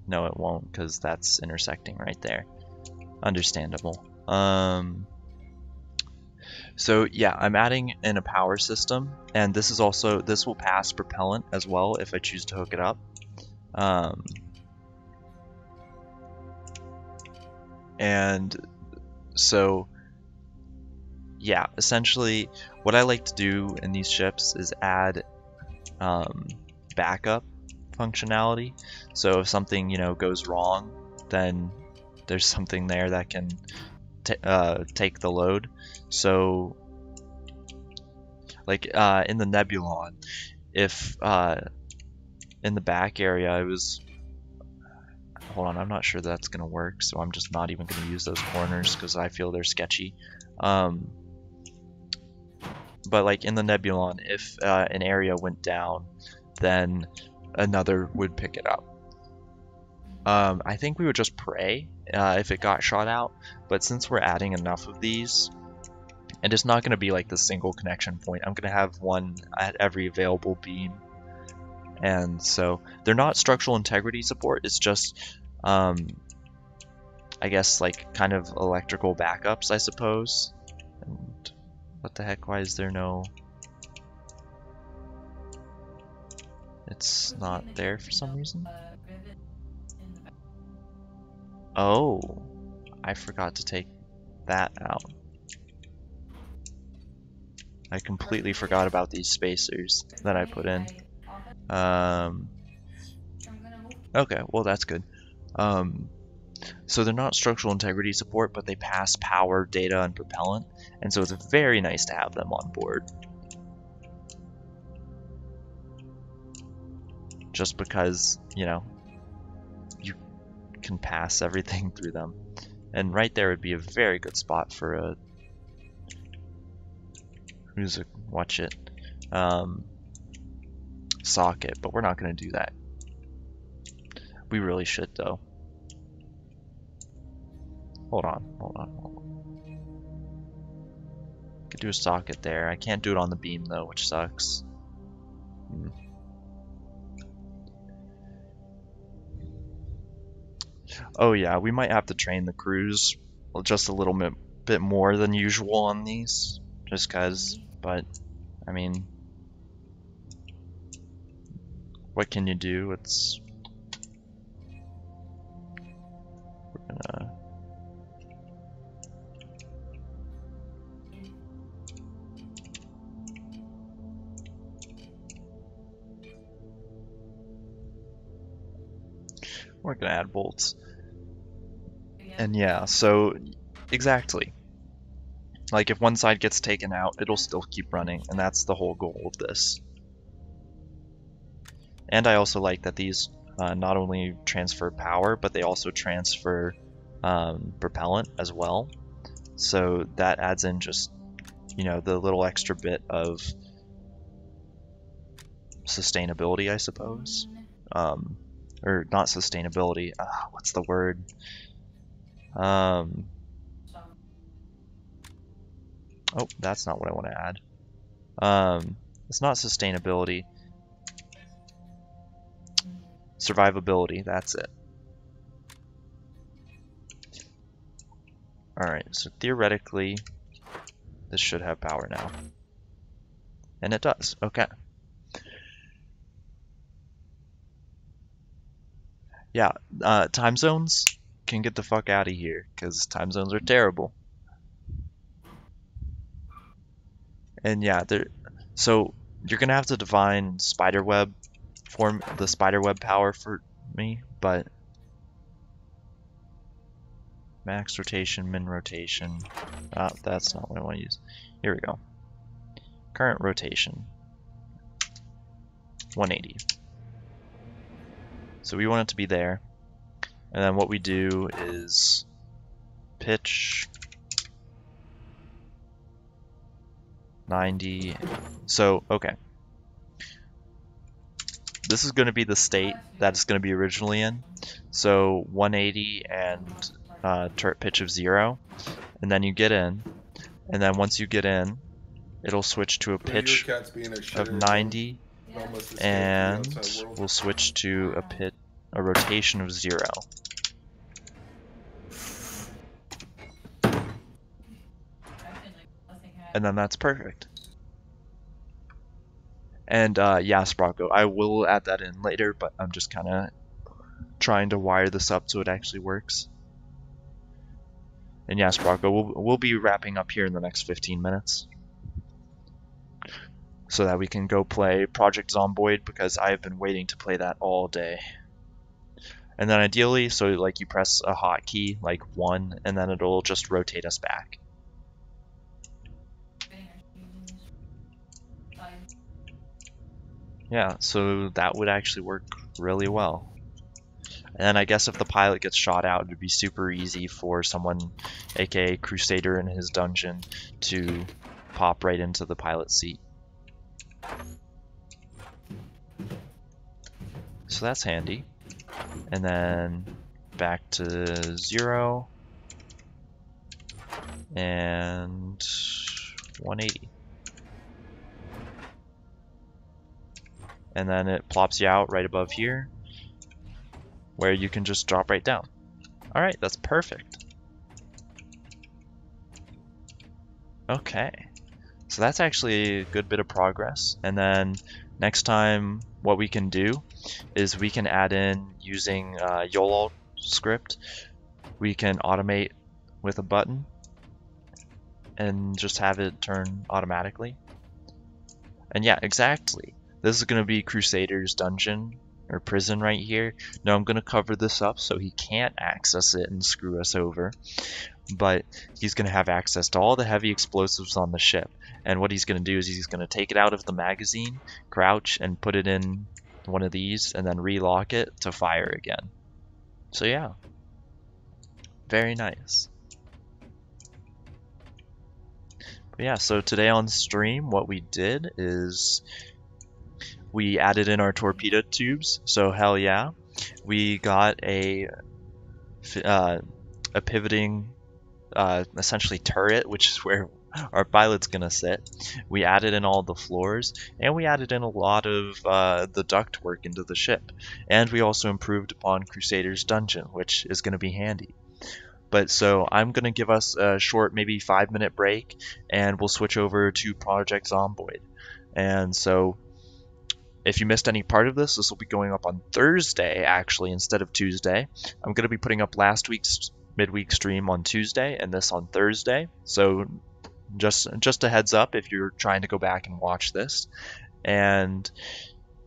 No, it won't, because that's intersecting right there. Understandable. So yeah, I'm adding in a power system, and this will pass propellant as well if I choose to hook it up. And so yeah, essentially what I like to do in these ships is add backup functionality. So if something, you know, goes wrong, then there's something there that can take the load. So like in the Nebulon, if in the back area I was, hold on, I'm not sure that's gonna work, so I'm just not even gonna use those corners because I feel they're sketchy. But like in the Nebulon, if an area went down, then another would pick it up. I think we would just pray if it got shot out, but since we're adding enough of these, and it's not going to be like the single connection point, I'm going to have one at every available beam. And so they're not structural integrity support, it's just I guess like kind of electrical backups, I suppose. And what the heck, why is there no, it's not there for some reason? Oh, I forgot to take that out. I completely forgot about these spacers that I put in. Okay, well that's good. So they're not structural integrity support, but they pass power, data, and propellant, and so it's very nice to have them on board. Just because, you know, you can pass everything through them. And right there would be a very good spot for a... watch it. Socket, but we're not going to do that. We really should, though. Hold on. Could do a socket there. I can't do it on the beam, though, which sucks. Oh yeah, we might have to train the crews just a little bit more than usual on these, just cause, but, I mean, what can you do? We're gonna add bolts. And yeah, so exactly. Like if one side gets taken out, it'll still keep running, and that's the whole goal of this. And I also like that these not only transfer power, but they also transfer propellant as well. So that adds in just, you know, the little extra bit of sustainability, I suppose. Or not sustainability, what's the word? Oh, that's not what I want to add. It's not sustainability. Survivability, that's it. Alright, so theoretically, this should have power now. And it does, okay. Yeah, time zones can get the fuck out of here, because time zones are terrible. And yeah, so you're gonna have to define spiderweb the spiderweb power for me, but max rotation, min rotation. That's not what I want to use. Here we go. Current rotation 180. So we want it to be there. And then what we do is pitch 90. So, okay. This is going to be the state that it's going to be originally in. So 180 and turret pitch of 0. And then you get in. And then once you get in, it'll switch to a pitch of 90. And we'll switch to a rotation of 0. And then that's perfect. And yeah, Sprocko, I will add that in later, but I'm just kind of trying to wire this up so it actually works. And yeah, Sprocko, we'll be wrapping up here in the next 15 minutes. So that we can go play Project Zomboid, because I've been waiting to play that all day. And then ideally, so like you press a hotkey, like 1, and then it'll just rotate us back. Yeah, so that would actually work really well. And I guess if the pilot gets shot out, it would be super easy for someone, aka Crusader in his dungeon, to pop right into the pilot seat. So that's handy. And then back to 0 and 180. And then it plops you out right above here, where you can just drop right down. Alright, that's perfect. Okay, so that's actually a good bit of progress. And then next time what we can do is we can add in, using YOLO script, we can automate with a button and just have it turn automatically. And yeah, exactly. This is going to be Crusader's dungeon or prison right here. Now I'm going to cover this up so he can't access it and screw us over. But he's going to have access to all the heavy explosives on the ship. And what he's going to do is he's going to take it out of the magazine, crouch, and put it in one of these, and then relock it to fire again. So yeah, very nice. But yeah, so today on stream, what we did is we added in our torpedo tubes. So hell yeah, we got a pivoting, essentially turret, which is where our pilot's gonna sit. We added in all the floors, and we added in a lot of the ductwork into the ship. And we also improved upon Crusader's dungeon, which is gonna be handy. But so I'm gonna give us a short, maybe 5-minute break, and we'll switch over to Project Zomboid. And so if you missed any part of this, this will be going up on Thursday, actually, instead of Tuesday. I'm gonna be putting up last week's midweek stream on Tuesday and this on Thursday. So just a heads up if you're trying to go back and watch this. And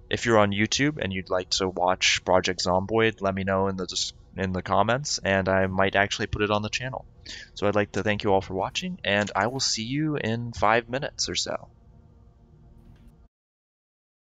if you're on YouTube and you'd like to watch Project Zomboid, let me know in the comments, and I might actually put it on the channel. So I'd like to thank you all for watching, and I will see you in 5 minutes or so.